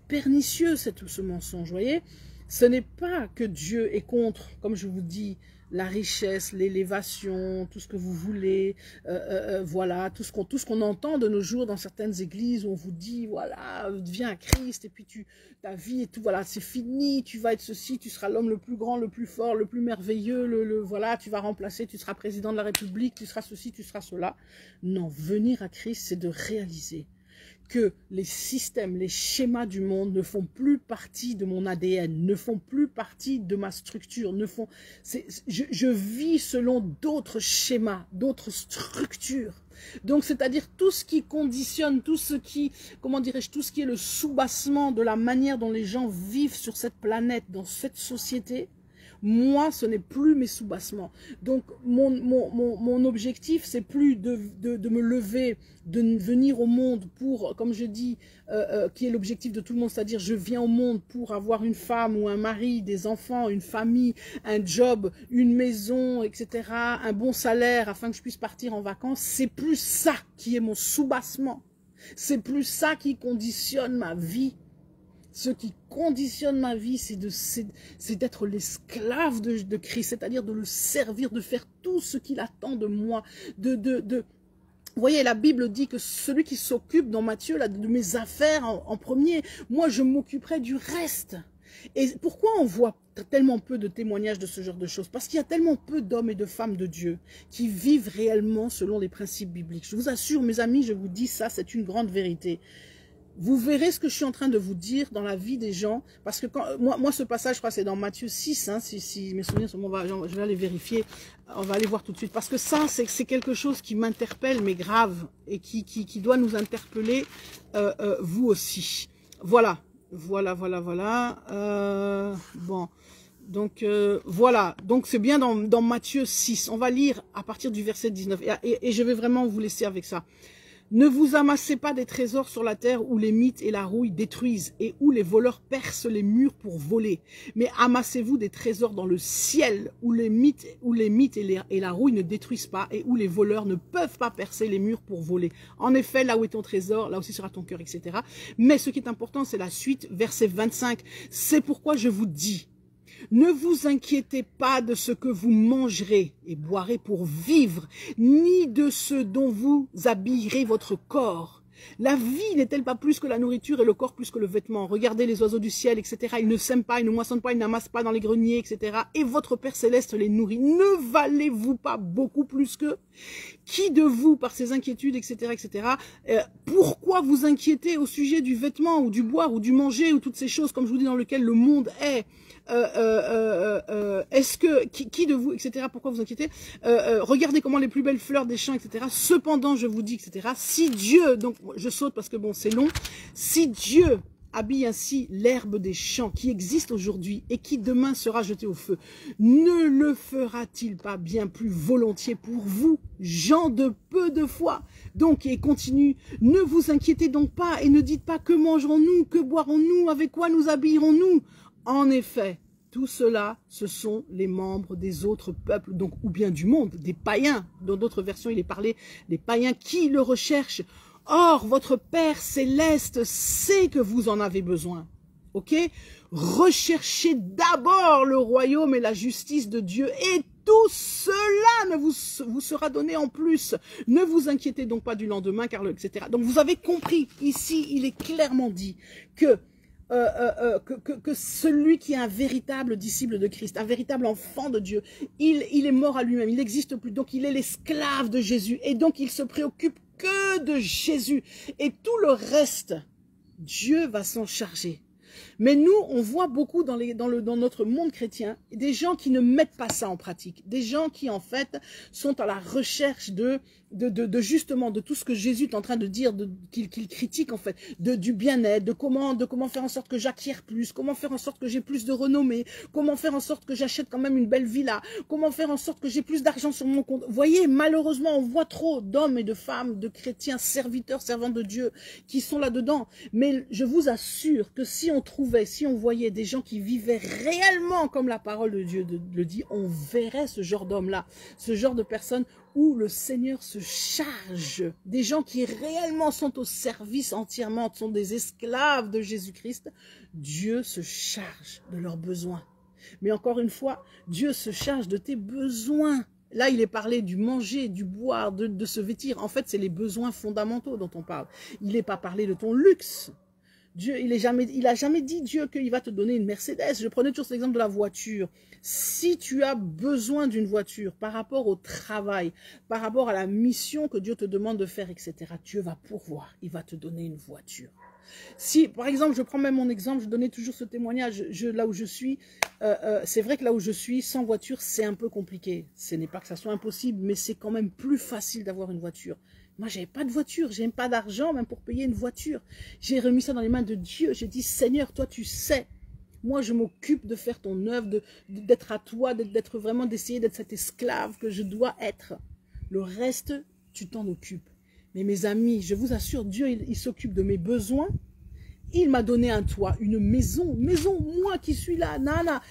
pernicieux ce mensonge, vous voyez. Ce n'est pas que Dieu est contre, comme je vous dis, la richesse, l'élévation, tout ce que vous voulez, voilà, tout ce qu'on entend de nos jours dans certaines églises où on vous dit, voilà, viens à Christ, et puis ta vie et tout, voilà, c'est fini, tu vas être ceci, tu seras l'homme le plus grand, le plus fort, le plus merveilleux, voilà, tu vas remplacer, tu seras président de la République, tu seras ceci, tu seras cela. Non, venir à Christ, c'est de réaliser que les systèmes, les schémas du monde ne font plus partie de mon ADN, ne font plus partie de ma structure, je vis selon d'autres schémas, d'autres structures. Donc, c'est-à-dire tout ce qui conditionne, tout ce qui, comment dirais-je, tout ce qui est le soubassement de la manière dont les gens vivent sur cette planète, dans cette société, Moi, ce n'est plus mes soubassements. Donc, mon objectif, c'est plus de me lever, de venir au monde pour, comme je dis, qui est l'objectif de tout le monde, c'est-à-dire je viens au monde pour avoir une femme ou un mari, des enfants, une famille, un job, une maison, etc., un bon salaire afin que je puisse partir en vacances. C'est plus ça qui est mon soubassement. C'est plus ça qui conditionne ma vie. Ce qui conditionne ma vie, c'est d'être l'esclave de Christ, c'est-à-dire de le servir, de faire tout ce qu'il attend de moi. Vous voyez, la Bible dit que celui qui s'occupe dans Matthieu là, de mes affaires en premier, moi je m'occuperai du reste. Et pourquoi on voit tellement peu de témoignages de ce genre de choses? Parce qu'il y a tellement peu d'hommes et de femmes de Dieu qui vivent réellement selon les principes bibliques. Je vous assure, mes amis, je vous dis ça, c'est une grande vérité. Vous verrez ce que je suis en train de vous dire dans la vie des gens, parce que moi ce passage, je crois, c'est dans Matthieu 6, hein, si mes souvenirs sont bons, je vais aller vérifier, on va aller voir tout de suite, parce que ça, c'est quelque chose qui m'interpelle, mais grave, et qui doit nous interpeller, vous aussi. Voilà. Bon, donc voilà, donc c'est bien dans Matthieu 6, on va lire à partir du verset 19, et je vais vraiment vous laisser avec ça. Ne vous amassez pas des trésors sur la terre où les mythes et la rouille détruisent et où les voleurs percent les murs pour voler. Mais amassez-vous des trésors dans le ciel où les mythes et la rouille ne détruisent pas et où les voleurs ne peuvent pas percer les murs pour voler. En effet, là où est ton trésor, là aussi sera ton cœur, etc. Mais ce qui est important, c'est la suite, verset 25. C'est pourquoi je vous dis, ne vous inquiétez pas de ce que vous mangerez et boirez pour vivre, ni de ce dont vous habillerez votre corps. La vie n'est-elle pas plus que la nourriture et le corps plus que le vêtement? Regardez les oiseaux du ciel, etc. Ils ne sèment pas, ils ne moissonnent pas, ils n'amassent pas dans les greniers, etc. Et votre Père Céleste les nourrit. Ne valez-vous pas beaucoup plus qu'eux? Qui de vous, par ses inquiétudes, etc., etc., pourquoi vous inquiétez au sujet du vêtement, ou du boire, ou du manger, ou toutes ces choses, comme je vous dis, dans lesquelles le monde est? Est-ce que, qui de vous, etc., pourquoi vous inquiétez? Regardez comment les plus belles fleurs des champs, etc. Cependant, je vous dis, etc., si Dieu, donc je saute parce que bon, c'est long, si Dieu habille ainsi l'herbe des champs qui existe aujourd'hui et qui demain sera jetée au feu, ne le fera-t-il pas bien plus volontiers pour vous, gens de peu de foi? Donc, et continue, ne vous inquiétez donc pas et ne dites pas que mangerons-nous, que boirons-nous, avec quoi nous habillerons-nous? En effet, tout cela, ce sont les membres des autres peuples, donc ou bien du monde, des païens. Dans d'autres versions, il est parlé des païens qui le recherchent. Or, votre Père Céleste sait que vous en avez besoin. Ok? Recherchez d'abord le royaume et la justice de Dieu et tout cela vous sera donné en plus. Ne vous inquiétez donc pas du lendemain, car etc. Donc vous avez compris, ici, il est clairement dit que celui qui est un véritable disciple de Christ, un véritable enfant de Dieu, il est mort à lui-même, il n'existe plus, donc il est l'esclave de Jésus, et donc il se préoccupe que de Jésus, et tout le reste, Dieu va s'en charger. Mais nous, on voit beaucoup dans notre monde chrétien, des gens qui ne mettent pas ça en pratique, des gens qui en fait sont à la recherche justement de tout ce que Jésus est en train de dire, qu'il critique en fait, du bien-être, de comment faire en sorte que j'acquière plus, comment faire en sorte que j'ai plus de renommée, comment faire en sorte que j'achète quand même une belle villa, comment faire en sorte que j'ai plus d'argent sur mon compte. Vous voyez, malheureusement, on voit trop d'hommes et de femmes, de chrétiens, serviteurs, servants de Dieu, qui sont là-dedans. Mais je vous assure que si on voyait des gens qui vivaient réellement comme la parole de Dieu le dit, on verrait ce genre d'hommes-là, ce genre de personnes où le Seigneur se charge, des gens qui réellement sont au service entièrement, sont des esclaves de Jésus-Christ. Dieu se charge de leurs besoins. Mais encore une fois, Dieu se charge de tes besoins. Là, il est parlé du manger, du boire, de se vêtir. En fait, c'est les besoins fondamentaux dont on parle. Il n'est pas parlé de ton luxe. Dieu, il a jamais dit, Dieu, qu'il va te donner une Mercedes. Je prenais toujours cet exemple de la voiture. Si tu as besoin d'une voiture par rapport au travail, par rapport à la mission que Dieu te demande de faire, etc., Dieu va pourvoir. Il va te donner une voiture. Si, par exemple, je prends même mon exemple, je donnais toujours ce témoignage, là où je suis, c'est vrai que là où je suis, sans voiture, c'est un peu compliqué. Ce n'est pas que ça soit impossible, mais c'est quand même plus facile d'avoir une voiture. Moi, j'avais pas de voiture, j'ai même pas d'argent même pour payer une voiture. J'ai remis ça dans les mains de Dieu, j'ai dit, Seigneur, toi tu sais. Moi, je m'occupe de faire ton œuvre, d'être à toi, d'être vraiment, d'essayer d'être cet esclave que je dois être. Le reste, tu t'en occupes. Mais mes amis, je vous assure, Dieu, il s'occupe de mes besoins. Il m'a donné un toit, une maison, moi qui suis là, nana,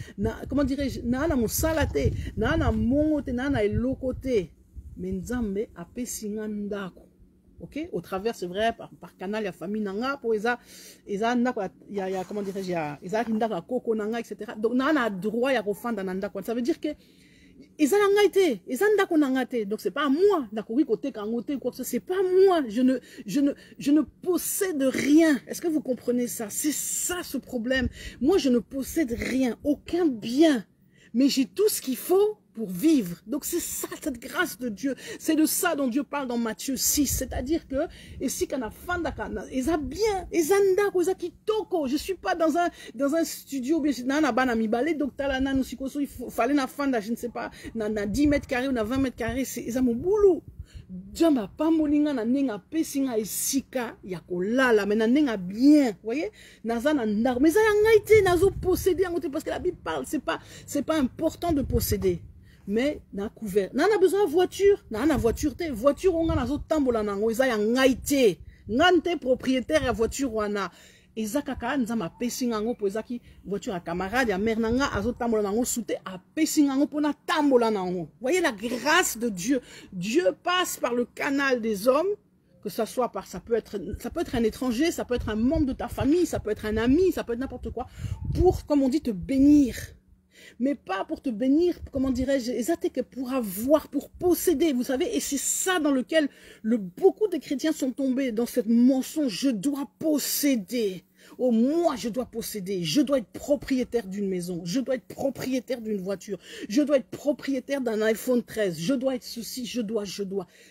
comment dirais-je, nana mon salate, nana mongote, nana elokote, mais nzambe apesi nga ndako. Ok, au travers, c'est vrai, par canal, il y a famille nanga, pour il y a, comment dirais-je, il y a ndaka koko nanga, etc. Donc, nana droit, il y a refanda nandako. Ça veut dire que donc c'est pas à moi, c'est pas moi, je ne possède rien. Est-ce que vous comprenez ça? C'est ça ce problème. Moi je ne possède rien, aucun bien, mais j'ai tout ce qu'il faut pour vivre. Donc c'est ça, cette grâce de Dieu. C'est de ça dont Dieu parle dans Matthieu 6. C'est-à-dire que, et si kana fandaka, eza bien, eza ndako, eza kitoko. Je suis pas dans un studio, bien, na bana mi balé, donc talana no sikoso, il fallait na fanda, je ne sais pas, na 10 mètres carrés ou na 20 mètres carrés, c'est eza mon boulot. Djamba pa molinga na nenga pesinga esika ya kolala, mais na nenga bien, voyez? Naza na ndako, mais ça ya ngaite, nazo posséder, parce que la Bible parle, c'est pas important de posséder. Mais na couvert, na besoin de voiture, na voiture on a zo tambola nango eza ya ngaite, ngante propriétaire ya voiture wana. Eza kaka nzama pesinga ngo po ezaki voiture ya camarade ya mère nanga azo tambola nango soute a pesinga ngo pona tambola nango. Voyez la grâce de Dieu. Dieu passe par le canal des hommes, que ça soit par, ça peut être un étranger, ça peut être un membre de ta famille, ça peut être un ami, ça peut être n'importe quoi, pour, comme on dit, te bénir. Mais pas pour te bénir, comment dirais-je, exactement pour avoir, pour posséder, vous savez, et c'est ça dans lequel beaucoup de chrétiens sont tombés, dans cette mensonge, je dois posséder. Oh, moi, je dois posséder, je dois être propriétaire d'une maison, je dois être propriétaire d'une voiture, je dois être propriétaire d'un iPhone 13, je dois être ceci, je dois.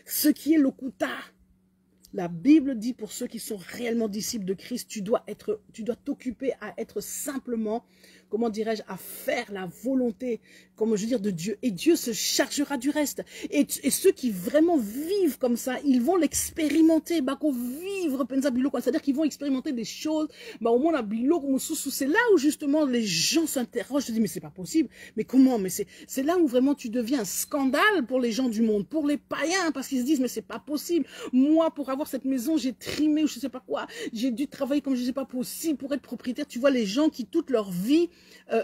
Ce qui est le kuta. La Bible dit pour ceux qui sont réellement disciples de Christ, tu dois t'occuper à être simplement, comment dirais-je, à faire la volonté, comme je veux dire, de Dieu. Et Dieu se chargera du reste. Et ceux qui vraiment vivent comme ça, ils vont l'expérimenter. C'est-à-dire qu'ils vont expérimenter des choses. C'est là où justement les gens s'interrogent. Je dis, mais c'est pas possible. Mais comment? Mais c'est là où vraiment tu deviens un scandale pour les gens du monde, pour les païens, parce qu'ils se disent, mais c'est pas possible. Moi, pour avoir cette maison, j'ai trimé ou je sais pas quoi. J'ai dû travailler comme je sais pas possible pour être propriétaire. Tu vois, les gens qui toute leur vie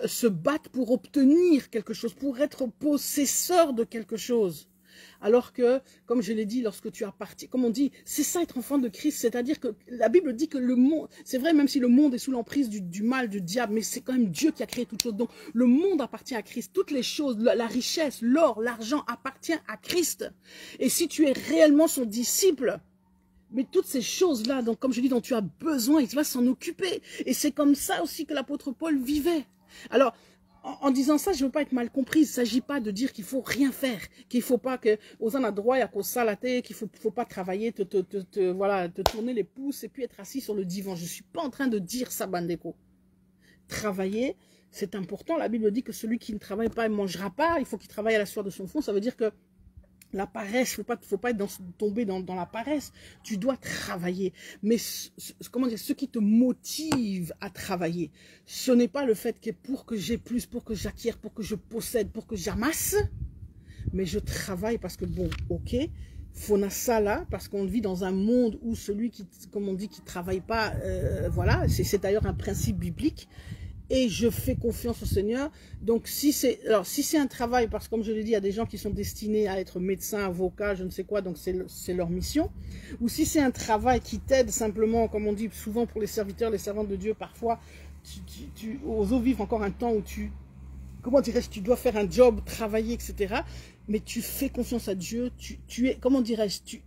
se battent pour obtenir quelque chose, pour être possesseur de quelque chose. Alors que, comme je l'ai dit, lorsque tu appartiens, comme on dit, c'est ça être enfant de Christ, c'est-à-dire que la Bible dit que le monde, c'est vrai même si le monde est sous l'emprise du mal, du diable, mais c'est quand même Dieu qui a créé toutes choses. Donc le monde appartient à Christ, toutes les choses, la richesse, l'or, l'argent appartient à Christ. Et si tu es réellement son disciple, mais toutes ces choses-là, donc comme je dis, dont tu as besoin, il va s'en occuper. Et c'est comme ça aussi que l'apôtre Paul vivait. Alors, en disant ça, je ne veux pas être mal comprise. Il ne s'agit pas de dire qu'il faut rien faire, qu'il ne faut pas que, aux a droit, il y a qu'au salaté, qu'il faut pas travailler, voilà, te tourner les pouces et puis être assis sur le divan. Je ne suis pas en train de dire ça, Bandeko. Travailler, c'est important. La Bible dit que celui qui ne travaille pas, il ne mangera pas. Il faut qu'il travaille à la sueur de son front. Ça veut dire que la paresse, faut pas être tomber dans la paresse. Tu dois travailler. Mais comment dire, ce qui te motive à travailler, ce n'est pas le fait que pour que j'ai plus, pour que j'acquière, pour que je possède, pour que j'amasse, mais je travaille parce que bon, ok, faut ça là, parce qu'on vit dans un monde où celui qui, comme on dit, qui travaille pas, voilà, c'est d'ailleurs un principe biblique. Et je fais confiance au Seigneur. Donc, si c'est un travail, parce que comme je l'ai dit, il y a des gens qui sont destinés à être médecins, avocats, je ne sais quoi, donc c'est leur mission. Ou si c'est un travail qui t'aide simplement, comme on dit souvent pour les serviteurs, les servantes de Dieu, parfois, tu oses vivre encore un temps où comment dirais-je, tu dois faire un job, travailler, etc. Mais tu fais confiance à Dieu, tu es, comment dirais-je,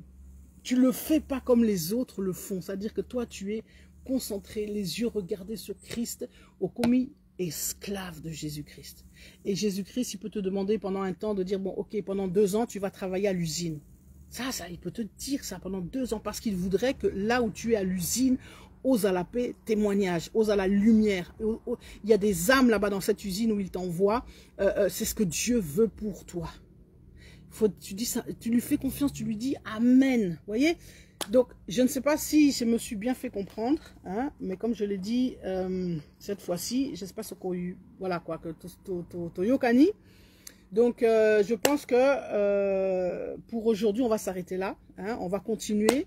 tu le fais pas comme les autres le font. C'est-à-dire que toi, tu es concentré, les yeux regardés sur Christ, au commis esclave de Jésus-Christ. Et Jésus-Christ, il peut te demander pendant un temps de dire, bon, ok, pendant 2 ans, tu vas travailler à l'usine. Ça, il peut te dire ça pendant 2 ans, parce qu'il voudrait que là où tu es à l'usine, ose à la paix, témoignage, ose à la lumière. Il y a des âmes là-bas dans cette usine où il t'envoie. C'est ce que Dieu veut pour toi. tu lui fais confiance, tu lui dis Amen. Vous voyez? Donc, je ne sais pas si je me suis bien fait comprendre, hein, mais comme je l'ai dit, cette fois-ci, je ne sais pas ce qu'on a eu, voilà quoi, que Toyokani. Donc, je pense que pour aujourd'hui, on va s'arrêter là, hein, on va continuer.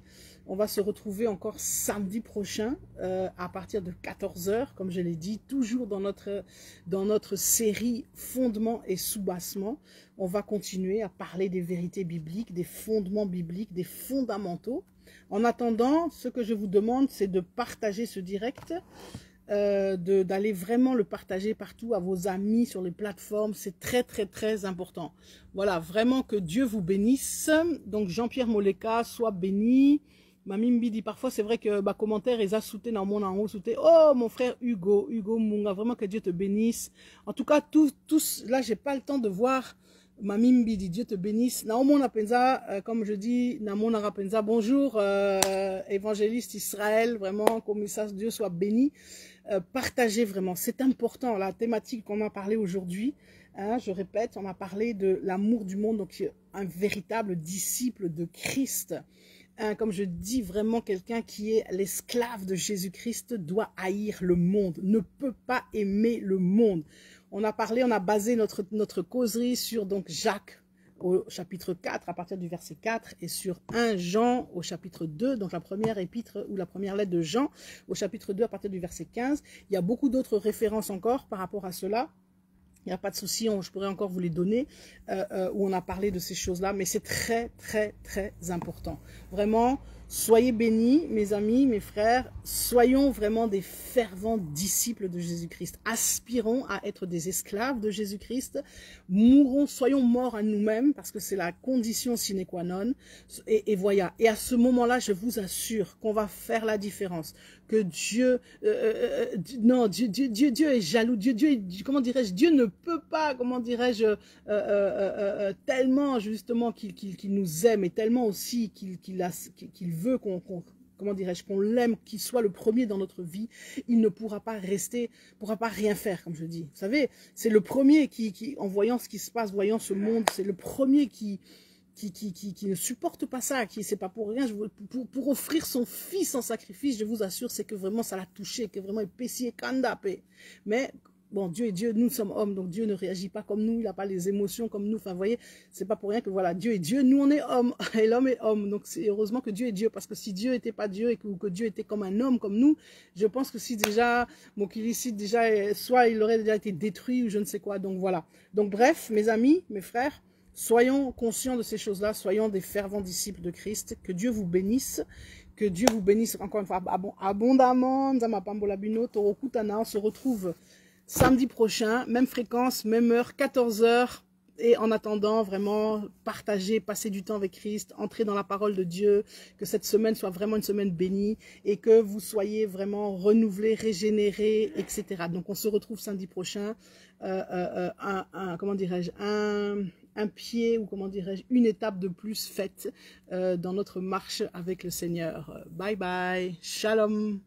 On va se retrouver encore samedi prochain à partir de 14 h, comme je l'ai dit, toujours dans notre série Fondements et Soubassements. On va continuer à parler des vérités bibliques, des fondements bibliques, des fondamentaux. En attendant, ce que je vous demande, c'est de partager ce direct, d'aller vraiment le partager partout à vos amis sur les plateformes. C'est très, très, très important. Voilà, vraiment que Dieu vous bénisse. Donc, Jean-Pierre Moleka, soit béni. Mamimbi dit parfois, c'est vrai que commentaire est assouté dans mon en haut, souté. Oh, mon frère Hugo Munga, vraiment que Dieu te bénisse. En tout cas, tous, là, j'ai pas le temps de voir. Mamimbi dit Dieu te bénisse. Naomona Penza, comme je dis, Namona Rapenza, bonjour, évangéliste Israël, vraiment, comme ça, Dieu soit béni. Partagez vraiment, c'est important, la thématique qu'on a parlé aujourd'hui. Hein, je répète, on a parlé de l'amour du monde, donc un véritable disciple de Christ. Comme je dis, vraiment quelqu'un qui est l'esclave de Jésus-Christ doit haïr le monde, ne peut pas aimer le monde. On a parlé, on a basé notre causerie sur donc Jacques au chapitre 4 à partir du verset 4 et sur 1 Jean au chapitre 2, donc la première épître ou la première lettre de Jean au chapitre 2 à partir du verset 15. Il y a beaucoup d'autres références encore par rapport à cela. Il n'y a pas de souci, je pourrais encore vous les donner, où on a parlé de ces choses-là, mais c'est très, très, très important. Vraiment, soyez bénis, mes amis, mes frères, soyons vraiment des fervents disciples de Jésus-Christ. Aspirons à être des esclaves de Jésus-Christ, mourons, soyons morts à nous-mêmes, parce que c'est la condition sine qua non, et voilà. Et à ce moment-là, je vous assure qu'on va faire la différence, que Dieu, Dieu est jaloux, comment dirais-je, Dieu ne peut pas, comment dirais-je, tellement justement qu'il nous aime et tellement aussi qu'il veut comment dirais-je, qu'on l'aime, qu'il soit le premier dans notre vie, il ne pourra pas rester, pourra pas rien faire, comme je dis. Vous savez, c'est le premier qui, en voyant ce qui se passe, voyant ce monde, c'est le premier qui ne supporte pas ça, qui c'est pas pour rien, pour offrir son fils en sacrifice, je vous assure, c'est que vraiment ça l'a touché, que vraiment il pessier kandapé. Mais bon, Dieu est Dieu, nous sommes hommes, donc Dieu ne réagit pas comme nous, il n'a pas les émotions comme nous. Enfin, vous voyez, c'est pas pour rien que voilà, Dieu est Dieu, nous on est hommes, et l'homme est homme. Donc c'est heureusement que Dieu est Dieu, parce que si Dieu n'était pas Dieu et que Dieu était comme un homme comme nous, je pense que si déjà, mon ici déjà, soit il aurait déjà été détruit ou je ne sais quoi. Donc voilà. Donc bref, mes amis, mes frères, soyons conscients de ces choses-là, soyons des fervents disciples de Christ, que Dieu vous bénisse, encore une fois abondamment. On se retrouve samedi prochain, même fréquence, même heure, 14 h. Et en attendant, vraiment, partagez, passez du temps avec Christ, entrez dans la parole de Dieu, que cette semaine soit vraiment une semaine bénie et que vous soyez vraiment renouvelés, régénérés, etc. Donc, on se retrouve samedi prochain, comment dirais-je, un pied, ou comment dirais-je, une étape de plus faite dans notre marche avec le Seigneur. Bye bye, shalom.